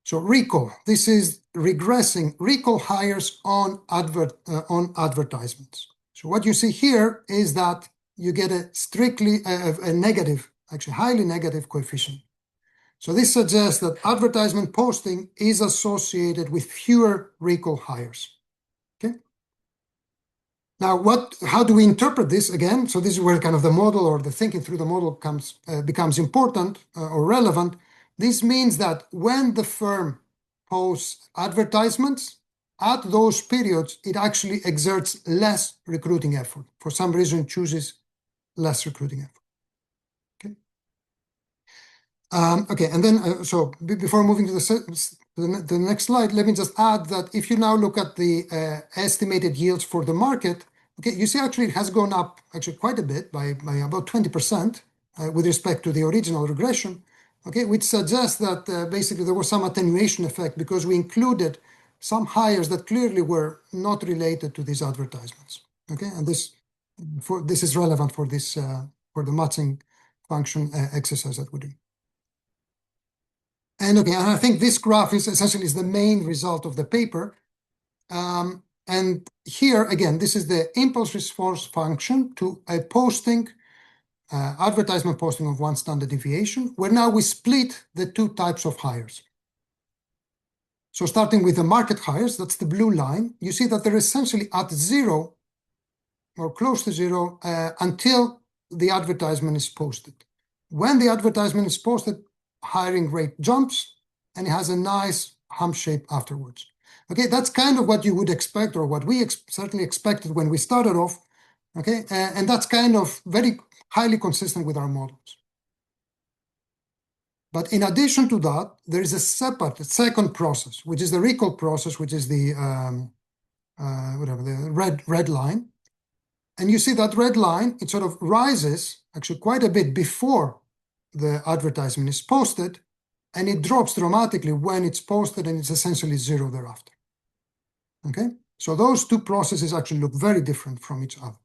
So recall. This is regressing recall hires on advertisements. So what you see here is that you get a strictly a negative, actually highly negative coefficient. So this suggests that advertisement posting is associated with fewer recall hires. Okay. Now, how do we interpret this again? So this is where kind of the model or the thinking through the model becomes important or relevant. This means that when the firm posts advertisements, at those periods, it actually exerts less recruiting effort. For some reason, chooses less recruiting effort. Okay, and then, so before moving to the next slide, let me just add that if you now look at the estimated yields for the market, okay, you see actually it has gone up actually quite a bit by about 20% with respect to the original regression, okay, which suggests that basically there was some attenuation effect because we included some hires that clearly were not related to these advertisements, okay, and this is relevant for this for the matching function exercise that we do. And okay, and I think this graph is essentially the main result of the paper. And here, again, this is the impulse response function to a posting, advertisement posting of 1 standard deviation, where now we split the 2 types of hires. So starting with the market hires, that's the blue line, you see that they're essentially at 0 or close to 0 until the advertisement is posted. When the advertisement is posted, hiring rate jumps and it has a nice hump shape afterwards. Okay, that's kind of what you would expect or what we certainly expected when we started off. Okay, and that's kind of very highly consistent with our models. But in addition to that, there is a second process, which is the recall process, which is the the red line. And you see that red line, it sort of rises actually quite a bit before the advertisement is posted, and it drops dramatically when it's posted, and it's essentially 0 thereafter. Okay, so those 2 processes actually look very different from each other.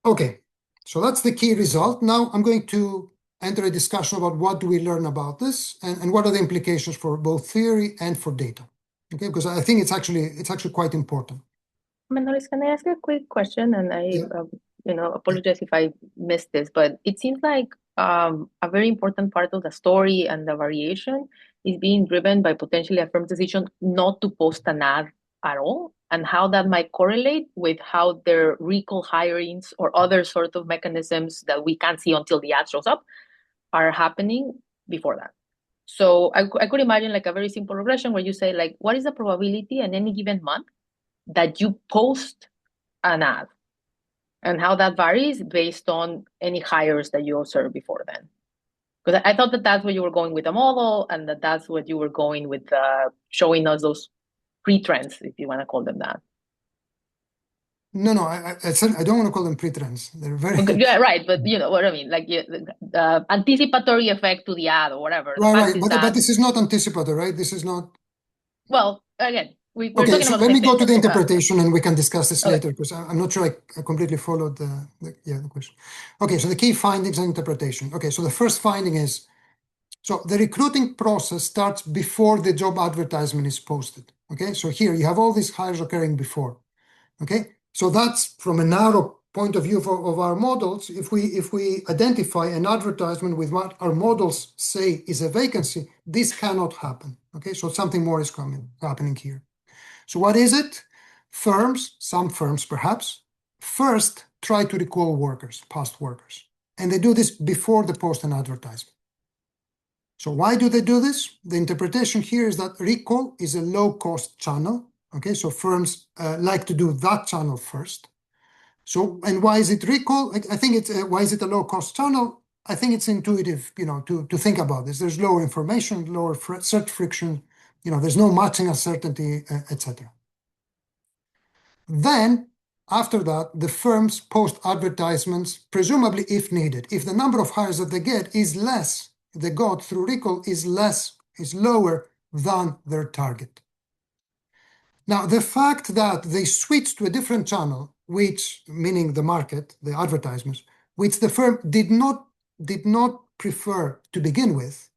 Okay, so that's the key result. Now I'm going to enter a discussion about what do we learn about this and what are the implications for both theory and for data. Okay, because I think it's actually quite important. Manolis, can I ask a quick question? And I apologize if I missed this, but it seems like a very important part of the story and the variation is being driven by potentially a firm's decision not to post an ad at all, and how that might correlate with how their recall hirings or other sort of mechanisms that we can't see until the ad shows up are happening before that. So I could imagine like a very simple regression where you say like, what is the probability in any given month that you post an ad, and how that varies based on any hires that you observed before then? Because I thought that that's where you were going with the model, and that's what you were going with showing us those pre-trends, if you want to call them that. No, I said I don't want to call them pre-trends. They're very Okay, yeah, right, but you know what I mean, like the anticipatory effect to the ad or whatever. The right, fact right. is But that, this is not anticipatory, right? This is not. well, again, we're Okay, talking so about let the me same go thing. to the interpretation and we can discuss this Okay. later because I'm not sure I completely followed the question. Okay, so the key findings and interpretation. Okay, so the first finding is, so the recruiting process starts before the job advertisement is posted. Okay, so here you have all these hires occurring before. Okay, so that's from a narrow point of view of our models. If we identify an advertisement with what our models say is a vacancy, this cannot happen. Okay, so something more is happening here. So what is it? Firms, some firms perhaps, first try to recall workers, past workers, and they do this before the post and advertisement. So why do they do this? The interpretation here is that recall is a low-cost channel. Okay, so firms like to do that channel first. So, and why is it recall? I think it's why is it a low-cost channel? I think it's intuitive, to think about this. There's lower information, lower search friction. There's no matching uncertainty, etc. Then, after that, the firms post advertisements, presumably if needed. If the number of hires that they get is less, they got through recall is lower than their target. Now, the fact that they switched to a different channel, which, meaning the market, the advertisements, which the firm did not prefer to begin with,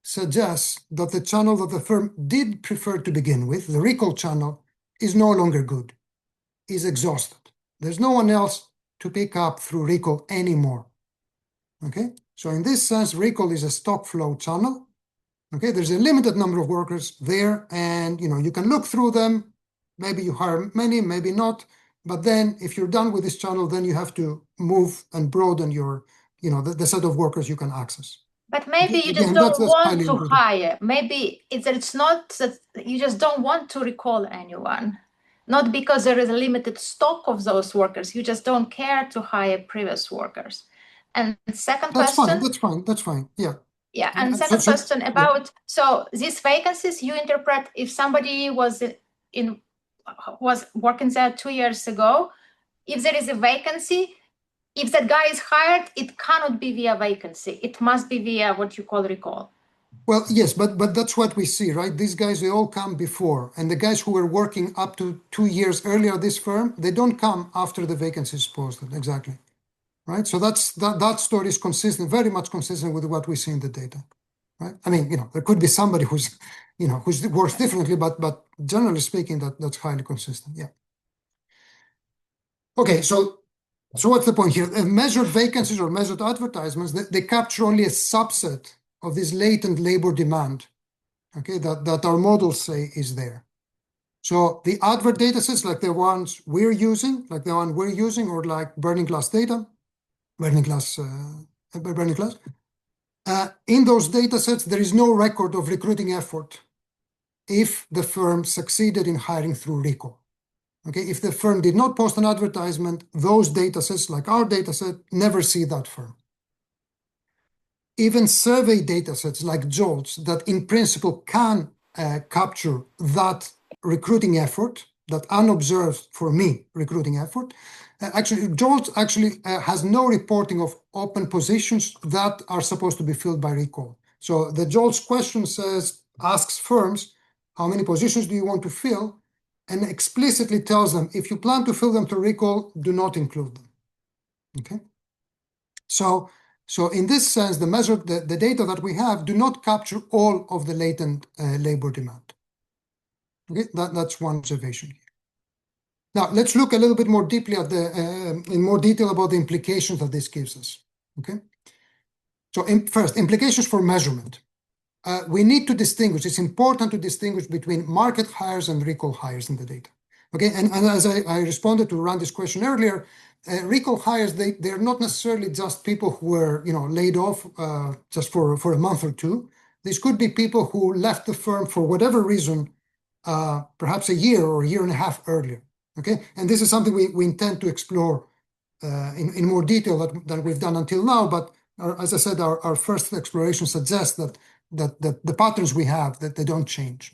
suggests that the channel that the firm did prefer to begin with, the recall channel, is no longer good, is exhausted. There's no one else to pick up through recall anymore. Okay, so in this sense, recall is a stock flow channel. Okay, there's a limited number of workers there, and you can look through them. Maybe you hire many, maybe not. But then, if you're done with this channel, then you have to move and broaden your, the set of workers you can access. But maybe you just Again, don't that's want highly to important. hire. Maybe it's not that you just don't want to recall anyone. Not because there is a limited stock of those workers. You just don't care to hire previous workers. And second question. That's fine. Yeah. Yeah, and second question about, so these vacancies you interpret if somebody was working there 2 years ago, if there is a vacancy, if that guy is hired, it cannot be via vacancy. It must be via what you call recall. Well, yes, but that's what we see, right? These guys, they all come before. And the guys who were working up to 2 years earlier at this firm, they don't come after the vacancy is posted. Exactly. Right? So that story is consistent, very much consistent with what we see in the data. Right? I mean, there could be somebody who's works differently, but generally speaking, that's highly consistent. Yeah. Okay, so what's the point here? Measured vacancies or measured advertisements, they capture only a subset of this latent labor demand, okay, that our models say is there. So the advert data sets, like the ones we're using, or like Burning Glass data, in those data sets, there is no record of recruiting effort if the firm succeeded in hiring through recall. Okay, if the firm did not post an advertisement, those data sets, like our data set, never see that firm. Even survey data sets like JOLTS that in principle can capture that recruiting effort, that unobserved for me recruiting effort. Actually, JOLTS has no reporting of open positions that are supposed to be filled by recall. So the JOLTS question asks firms, how many positions do you want to fill? And explicitly tells them, if you plan to fill them through recall, do not include them. Okay. So in this sense, the data that we have do not capture all of the latent labor demand. Okay, that's one observation here. Now let's look a little bit more deeply at in more detail about the implications that this gives us. Okay, so first, implications for measurement. We need to distinguish. It's important to distinguish between market hires and recall hires in the data. Okay, and as I responded to Randy's question earlier, recall hires, they're not necessarily just people who were laid off just for a month or two. These could be people who left the firm for whatever reason, perhaps a year or a year and a half earlier. Okay, and this is something we intend to explore in more detail than we've done until now. But as I said, our first exploration suggests that the patterns we have, that they don't change.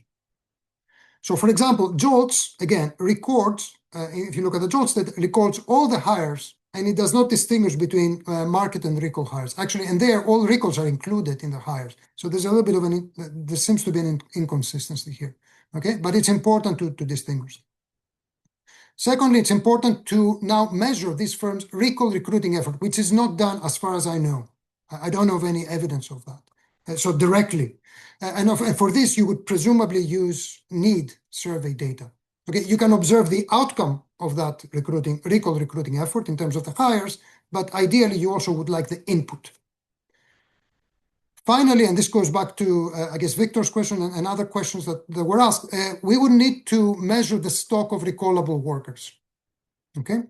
So for example, JOLTS, again, records if you look at the JOLTS data, records all the hires, and it does not distinguish between market and recall hires. Actually, and there, all recalls are included in the hires. So there's a little bit of there seems to be an inconsistency here. Okay, but it's important to distinguish. Secondly, it's important to now measure this firm's recall recruiting effort, which is not done as far as I know. I don't know of any evidence of that. So directly. And for this, you would presumably use need survey data. Okay, you can observe the outcome of that recall recruiting effort in terms of the hires, but ideally you also would like the input. Finally, and this goes back to, I guess, Victor's question and other questions that were asked, we would need to measure the stock of recallable workers. Okay,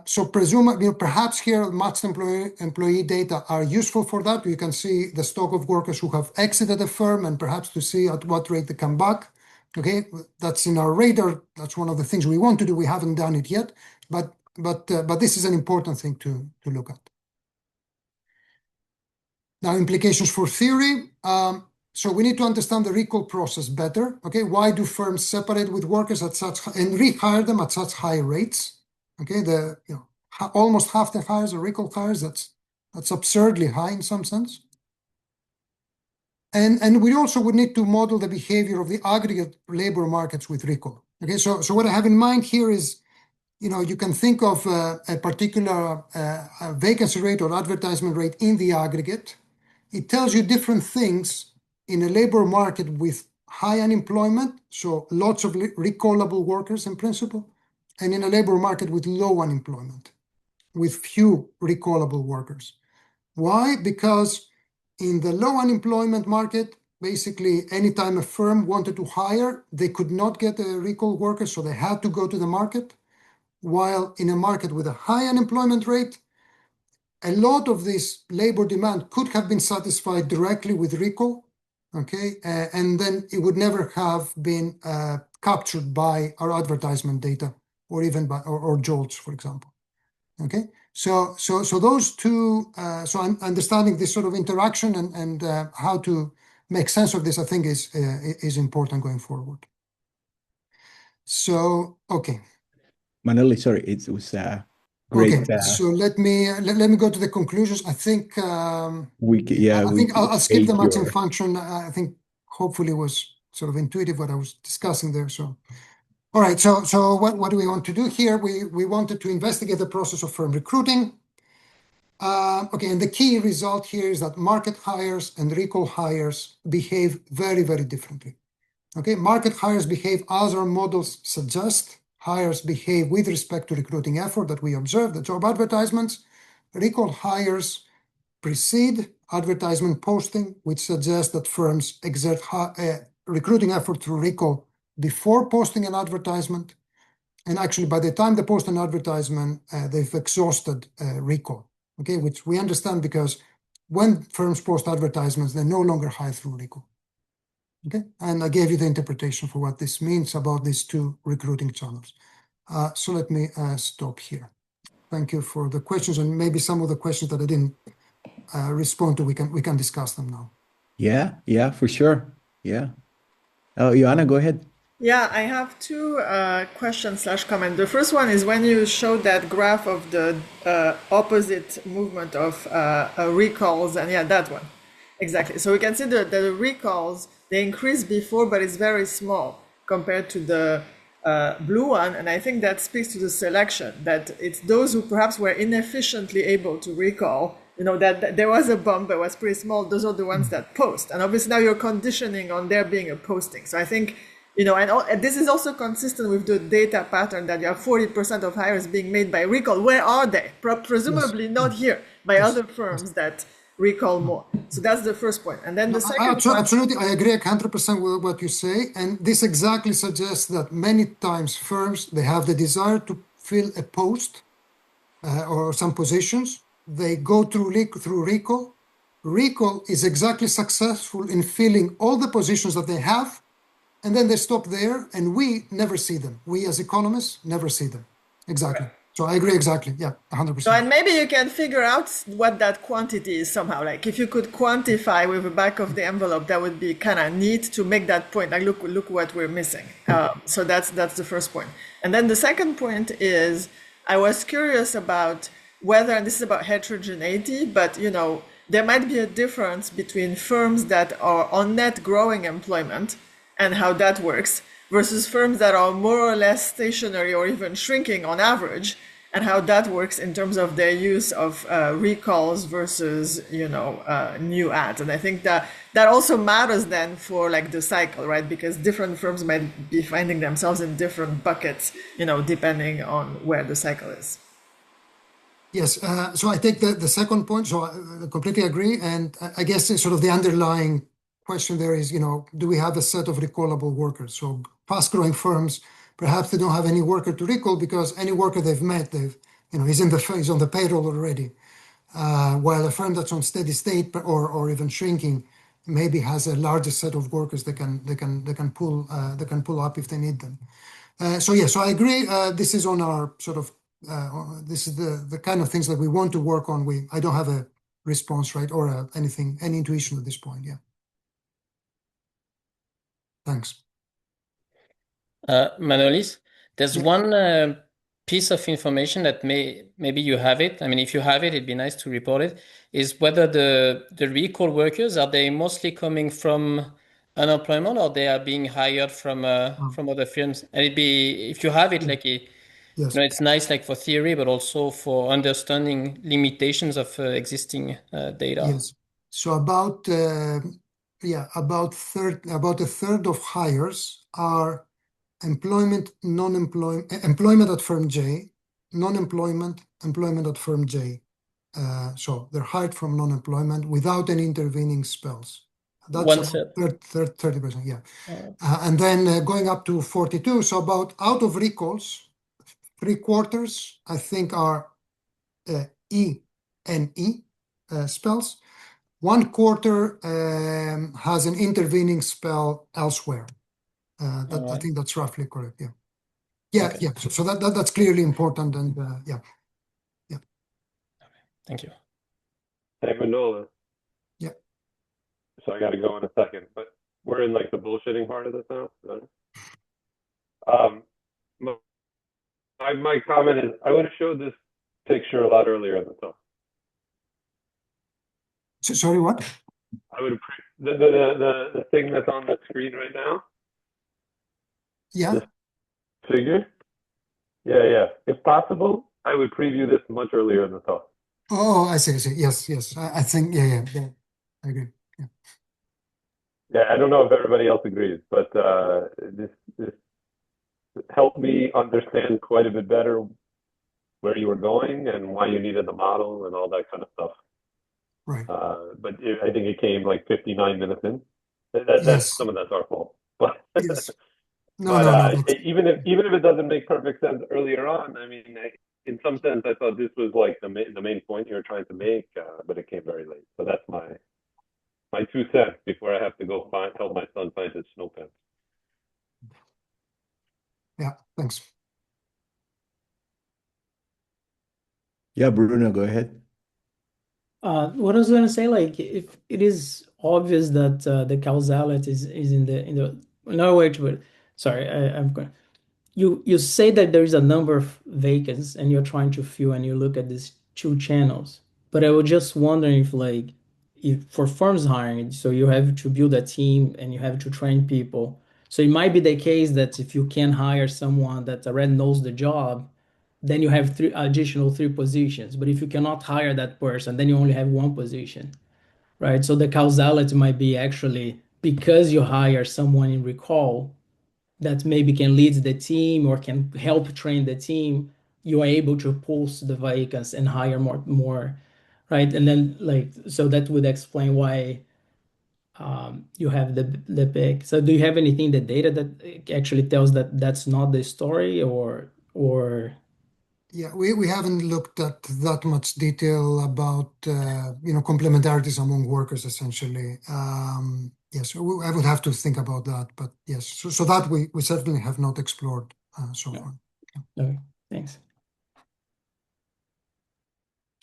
so presumably, perhaps here matched employee data are useful for that. You can see the stock of workers who have exited the firm and perhaps to see at what rate they come back. Okay, that's in our radar. That's one of the things we want to do. We haven't done it yet, but this is an important thing to look at. Now, implications for theory. So we need to understand the recall process better. Okay, why do firms separate with workers at such and rehire them at such high rates? Okay, almost half the hires are recall hires. That's absurdly high in some sense. And we also would need to model the behavior of the aggregate labor markets with recall. Okay, so what I have in mind here is, you can think of a particular vacancy rate or advertisement rate in the aggregate. It tells you different things in a labor market with high unemployment, so lots of recallable workers in principle, and in a labor market with low unemployment, with few recallable workers. Why? Because in the low unemployment market, basically anytime a firm wanted to hire, they could not get a recall worker, so they had to go to the market. While in a market with a high unemployment rate, a lot of this labor demand could have been satisfied directly with recall, okay, and then it would never have been captured by our advertisement data or even by or JOLTS, for example. Okay, so those two. So understanding this sort of interaction and how to make sense of this, I think, is important going forward. So okay. Manolis, sorry, it was great. Okay, so let me go to the conclusions. I think I'll skip the matching function. I think hopefully was sort of intuitive what I was discussing there. So, all right. So what do we want to do here? We wanted to investigate the process of firm recruiting. Okay, and the key result here is that market hires and recall hires behave very, very differently. Okay, market hires behave as our models suggest. Hires behave with respect to recruiting effort that we observe, the job advertisements. Recall hires precede advertisement posting, which suggests that firms exert recruiting effort through recall before posting an advertisement. And actually, by the time they post an advertisement, they've exhausted recall, okay, which we understand because when firms post advertisements, they no longer hire through recall. Okay, and I gave you the interpretation for what this means about these two recruiting channels. So let me stop here. Thank you for the questions, and maybe some of the questions that I didn't respond to, we can discuss them now. Yeah, for sure. Yeah. Oh, Joanna, go ahead. Yeah, I have two questions/comment. The first one is when you showed that graph of the opposite movement of recalls, and yeah, that one. Exactly. So we can see that the recalls, they increase before, but it's very small compared to the blue one. And I think that speaks to the selection, that it's those who perhaps were inefficiently able to recall, that there was a bump that was pretty small. Those are the ones that post. And obviously now you're conditioning on there being a posting. So I think, and this is also consistent with the data pattern that you have 40% of hires being made by recall. Where are they? Presumably not here, by other firms that recall more. So that's the first point. And then the second point. Absolutely, I agree 100% with what you say. And this exactly suggests that many times firms, they have the desire to fill a post or some positions. They go through recall. Recall is exactly successful in filling all the positions that they have. And then they stop there and we never see them. We as economists never see them. Exactly. Right. So I agree exactly. Yeah, So, 100%. and maybe you can figure out what that quantity is somehow. Like if you could quantify with the back of the envelope, that would be kind of neat to make that point. Like, look what we're missing. So that's the first point. And then the second point is, I was curious about whether, and this is about heterogeneity, but there might be a difference between firms that are on net growing employment and how that works versus firms that are more or less stationary or even shrinking on average, and how that works in terms of their use of recalls versus new ads. And I think that also matters then for like the cycle, right? Because different firms might be finding themselves in different buckets, depending on where the cycle is. Yes, so I take the second point, so I completely agree. And I guess sort of the underlying question there is, do we have a set of recallable workers? So fast-growing firms, perhaps they don't have any worker to recall because any worker they've met, he's on the payroll already. While a firm that's on steady state or even shrinking maybe has a larger set of workers they can pull up if they need them. So I agree. This is on our sort of this is the kind of things that we want to work on. I don't have a response, right, or any intuition at this point. Yeah. Thanks. Manolis, there's Yeah. one piece of information that maybe you have it. I mean, if you have it, it'd be nice to report it. Is whether the recall workers, are they mostly coming from unemployment or they are being hired from other firms? And it'd be, if you have it, like Yes. it's nice like for theory, but also for understanding limitations of existing data. Yes. So about a third of hires are employment at firm J, non-employment, employment at firm J. So they're hired from non-employment without any intervening spells. That's about 30%, yeah. And then going up to 42, so about out of recalls, 3/4, I think, are E and E spells. 1/4 has an intervening spell elsewhere. I think that's roughly correct. Yeah. Yeah. Okay. Yeah. So that's clearly important. And yeah. Yeah. Thank you. Hey, Manolis. Yeah. So I got to go in a second, but we're in like the bullshitting part of this now. My comment is I would have showed this picture a lot earlier in the talk. Sorry, what? I would the thing that's on the screen right now. Yeah. This figure. Yeah. If possible, I would preview this much earlier in the talk. Oh, I see. Yes. I think, yeah. I agree. Yeah. Yeah, I don't know if everybody else agrees, but this helped me understand quite a bit better where you were going and why you needed the model and all that kind of stuff. Right. But I think it came like 59 minutes in. Yes. Some of that's our fault. But Yes. No. Even if it doesn't make perfect sense earlier on, I mean, in some sense, I thought this was like the main point you were trying to make, but it came very late. So that's my 2 cents before I have to go help my son find his snow pants. Yeah. Thanks. Yeah, Bruno, go ahead. What I was going to say, like, if it is obvious that the causality is in no way to, sorry, I'm going. You say that there is a number of vacancies and you're trying to fill, and you look at these 2 channels. But I was just wondering if for firms hiring, so you have to build a team and you have to train people. So it might be the case that if you can hire someone that already knows the job, then you have 3 additional 3 positions. But if you cannot hire that person, then you only have 1 position, right? So the causality might be actually because you hire someone in recall that maybe can lead the team or can help train the team, you are able to post the vacancies and hire more, right? And then so that would explain why you have the pick. So do you have anything in the data that actually tells that that's not the story, or Yeah, we haven't looked at that much detail about complementarities among workers, essentially. Yes, I would have to think about that, but yes, so that we certainly have not explored so far. Okay, thanks.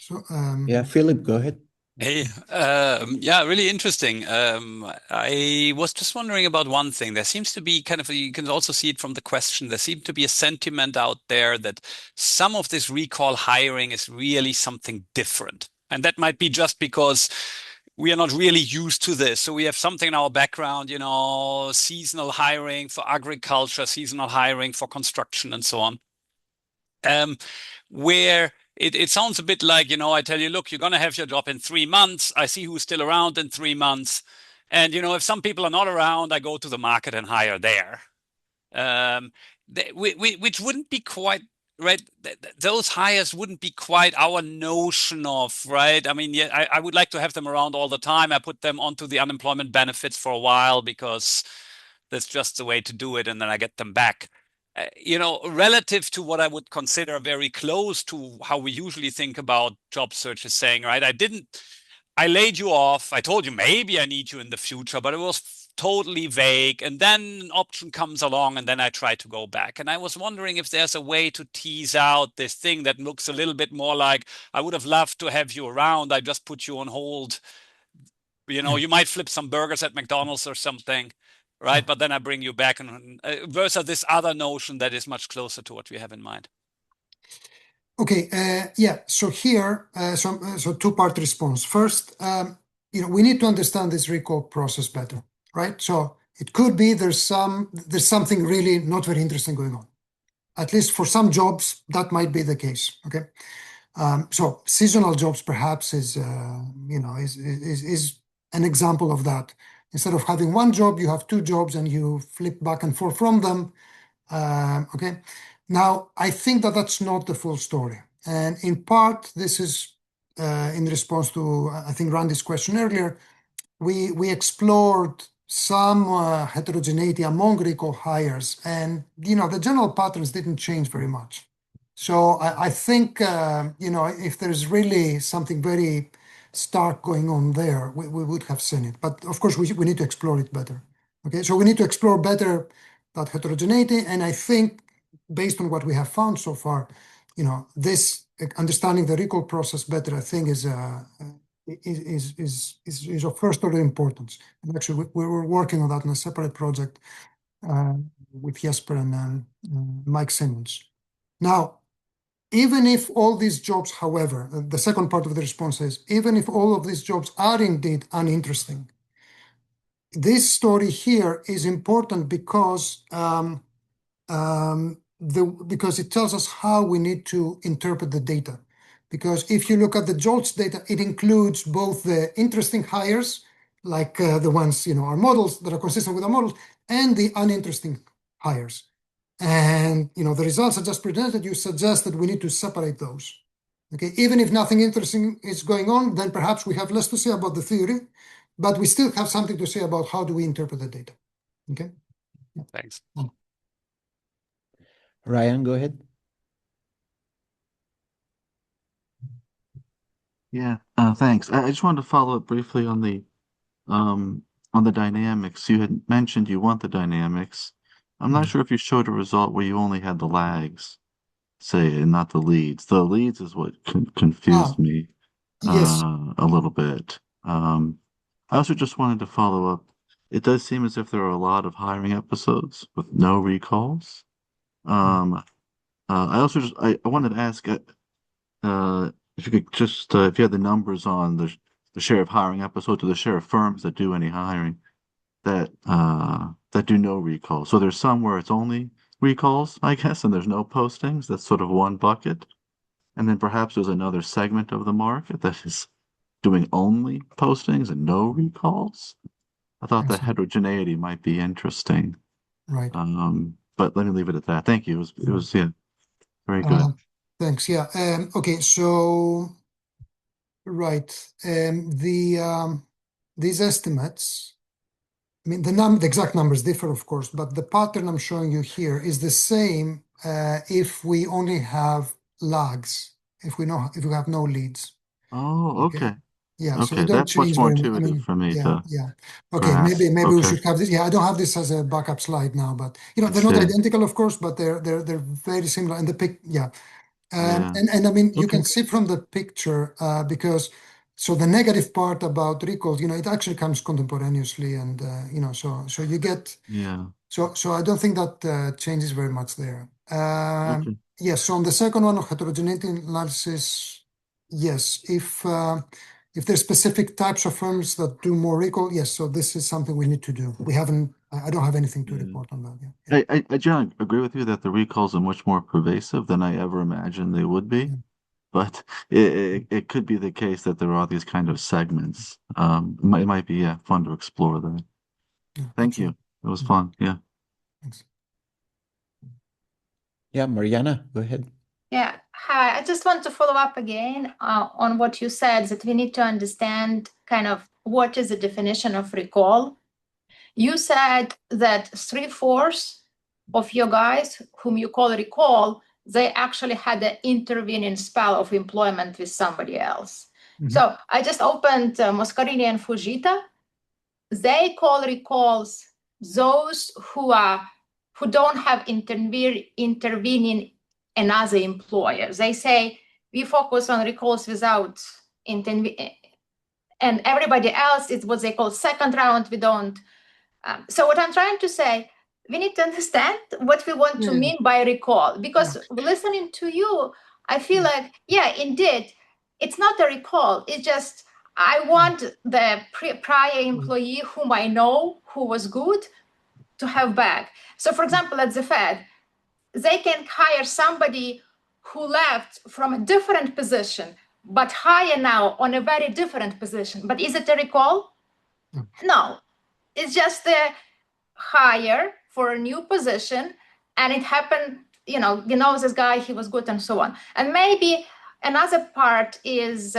So, Yeah, Philip, go ahead. Hey, yeah, really interesting. I was just wondering about one thing. There seems to be kind of, you can also see it from the question, there seems to be a sentiment out there that some of this recall hiring is really something different. And that might be just because we are not really used to this. So we have something in our background, seasonal hiring for agriculture, seasonal hiring for construction, and so on. Where it sounds a bit like, I tell you, look, you're going to have your job in 3 months. I see who's still around in 3 months. And, if some people are not around, I go to the market and hire there. Which wouldn't be quite right. Those hires wouldn't be quite our notion of, right? I mean, yeah, I would like to have them around all the time. I put them onto the unemployment benefits for a while because that's just the way to do it. And then I get them back. Relative to what I would consider very close to how we usually think about job searches, saying, right, I laid you off. I told you maybe I need you in the future, but it was totally vague. And then an option comes along and then I try to go back. And I was wondering if there's a way to tease out this thing that looks a little bit more like, I would have loved to have you around. I just put you on hold. You might flip some burgers at McDonald's or something. Right, but then I bring you back, and versus this other notion that is much closer to what we have in mind. Okay, yeah. So here, so two-part response. First, we need to understand this recall process better, right? So it could be there's something really not very interesting going on. At least for some jobs, that might be the case. Okay, so seasonal jobs perhaps is an example of that. Instead of having one job, you have two jobs and you flip back and forth from them. Okay. Now, I think that that's not the full story. And in part, this is in response to, I think, Randy's question earlier. We explored some heterogeneity among recall hires, and the general patterns didn't change very much. So I think if there's really something very stark going on there, we would have seen it. But of course, we need to explore it better. Okay, so we need to explore better that heterogeneity, and I think based on what we have found so far, this understanding the recall process better, I think, is of first order importance. And actually, we were working on that in a separate project with Jesper and Mike Simmons. Now, even if all these jobs, however, the second part of the response is, even if all of these jobs are indeed uninteresting, this story here is important because it tells us how we need to interpret the data. Because if you look at the JOLTS data, it includes both the interesting hires, like the ones, our models that are consistent with our models, and the uninteresting hires. And, the results I just presented you suggest that we need to separate those. Okay, even if nothing interesting is going on, then perhaps we have less to say about the theory, but we still have something to say about how do we interpret the data. Okay? Thanks. Ryan, go ahead. Yeah, thanks. I just wanted to follow up briefly on the dynamics. You had mentioned you want the dynamics. I'm not sure if you showed a result where you only had the lags, say, and not the leads. The leads is what confused me Yes. a little bit. I also just wanted to follow up. It does seem as if there are a lot of hiring episodes with no recalls. I also I wanted to ask if you could just if you had the numbers on the share of hiring episodes or the share of firms that do any hiring that do no recalls. So there's some where it's only recalls, I guess, and there's no postings. That's sort of one bucket. And then perhaps there's another segment of the market that is doing only postings and no recalls. I thought the heterogeneity might be interesting. Right. But let me leave it at that. Thank you. It was yeah, very good. Thanks. Yeah. Okay. So, right. These estimates, I mean, the exact numbers differ, of course, but the pattern I'm showing you here is the same if we only have lags, if we have no leads. Oh, okay. Yeah, so Okay, they don't that's much change more very much. I intuitive mean, for me yeah, to yeah. Okay, grasp. maybe we Okay. should have this. Yeah, I don't have this as a backup slide now, but I they're not see. identical, of course, but they're very similar. And the pic, yeah. Yeah. And I mean, you Okay. can see from the picture, because so the negative part about recalls, it actually comes contemporaneously, and so you get Yeah. so I don't think that changes very much there. Okay. Yes, so on the second one of heterogeneity analysis, yes, if there's specific types of firms that do more recall, yes, so this is something we need to do. I don't have anything to Yeah. report on that. Yeah. I generally agree with you that the recalls are much more pervasive than I ever imagined they would be. Yeah. But it could be the case that there are these kind of segments. It might be fun to explore that. Yeah, Thank you. absolutely. It was fun. Yeah. Thanks. Yeah, Mariana, go ahead. Yeah, hi. I just want to follow up again on what you said, that we need to understand kind of what is the definition of recall. You said that 3/4 of your guys, whom you call recall, they actually had an intervening spell of employment with somebody else. So I just opened Moscarini and Fujita. They call recalls those who don't have intervening another employer. They say we focus on recalls without intervening, and everybody else is what they call second round. We don't. So what I'm trying to say, we need to understand what we want to mean by recall, because listening to you, I feel like, yeah, indeed, it's not a recall. It's just I want the prior employee whom I know who was good to have back. So, for example, at the Fed, they can hire somebody who left from a different position, but hire now on a very different position. But is it a recall? No, it's just a hire for a new position, and it happened, this guy, he was good, and so on. And maybe another part is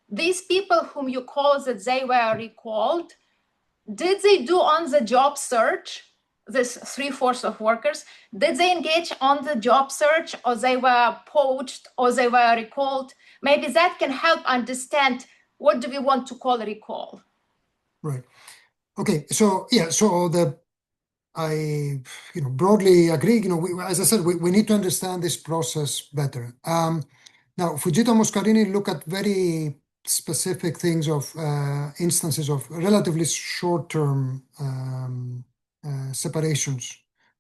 these people whom you call that they were recalled, did they do on the job search, this 3/4 of workers, did they engage on the job search, or they were poached, or they were recalled? Maybe that can help understand what do we want to call a recall. Right. Okay. So yeah. So I broadly agree. As I said, we need to understand this process better. Now, Fujita Moscarini look at very specific things of instances of relatively short-term separations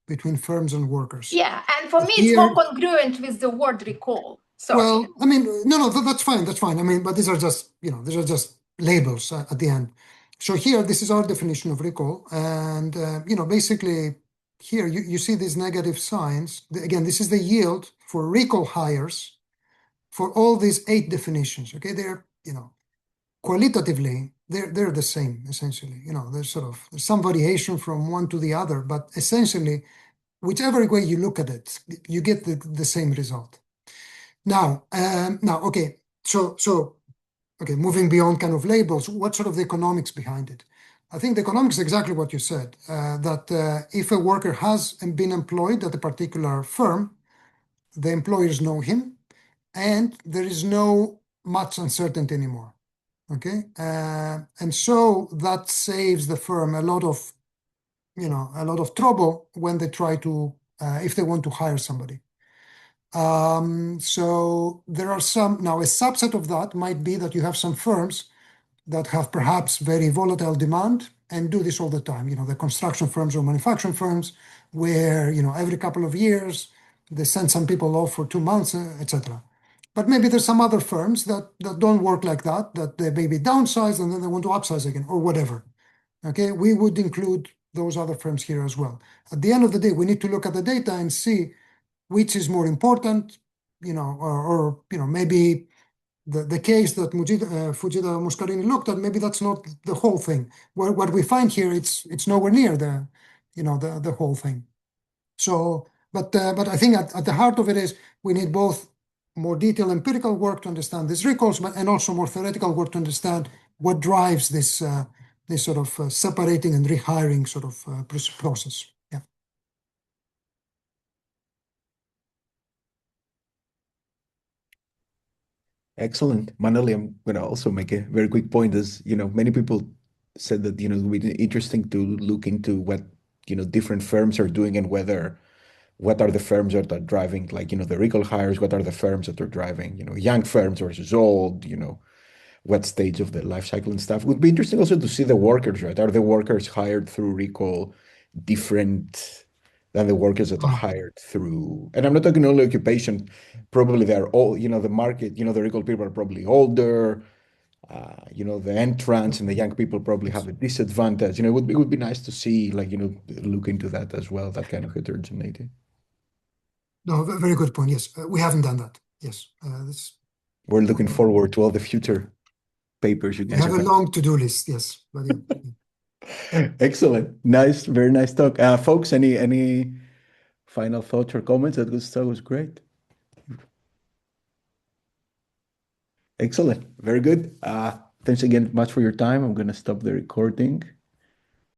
between firms and workers. Yeah, and for me, it's more congruent with the word recall. Sorry. Well, I mean, no, that's fine. That's fine. I mean, but these are just labels at the end. So here, this is our definition of recall. And, basically here you see these negative signs. Again, this is the yield for recall hires for all these 8 definitions. Okay. They're, qualitatively, they're the same, essentially. There's some variation from one to the other, but essentially, whichever way you look at it, you get the same result. Now, okay. Okay, moving beyond kind of labels, what sort of the economics behind it? I think the economics is exactly what you said, that if a worker has been employed at a particular firm, the employers know him, and there is no much uncertainty anymore. Okay, and so that saves the firm a lot of trouble when they try to, if they want to hire somebody. So there are now a subset of that might be that you have some firms that have perhaps very volatile demand and do this all the time. The construction firms or manufacturing firms where, every couple of years they send some people off for 2 months, etc. But maybe there's some other firms that don't work like that they maybe downsize and then they want to upsize again or whatever. Okay, we would include those other firms here as well. At the end of the day, we need to look at the data and see which is more important, or maybe the case that Fujita Moscarini looked at, maybe that's not the whole thing. What we find here, it's nowhere near the whole thing. So, but I think at the heart of it is we need both more detailed empirical work to understand these recalls, and also more theoretical work to understand what drives this sort of separating and rehiring sort of process. Yeah. Excellent. Manoli, I'm going to also make a very quick point. As many people said that, it would be interesting to look into what, different firms are doing and whether what are the firms that are driving, like, the recall hires, what are the firms that are driving, young firms versus old, what stage of the life cycle and stuff. It would be interesting also to see the workers, right? Are the workers hired through recall different than the workers that are hired through, and I'm not talking only occupation, probably they're all, the market, the recall people are probably older, the entrants and the young people probably have a disadvantage. It would be nice to see, like, look into that as well, that kind of heterogeneity. No, very good point. Yes, we haven't done that. Yes, we're looking forward to all the future papers you we guys have a long to-do list. Yes, but yeah. Excellent, nice, very nice talk, folks. Any final thoughts or comments? That was great. Excellent, very good. Thanks again much for your time. I'm going to stop the recording.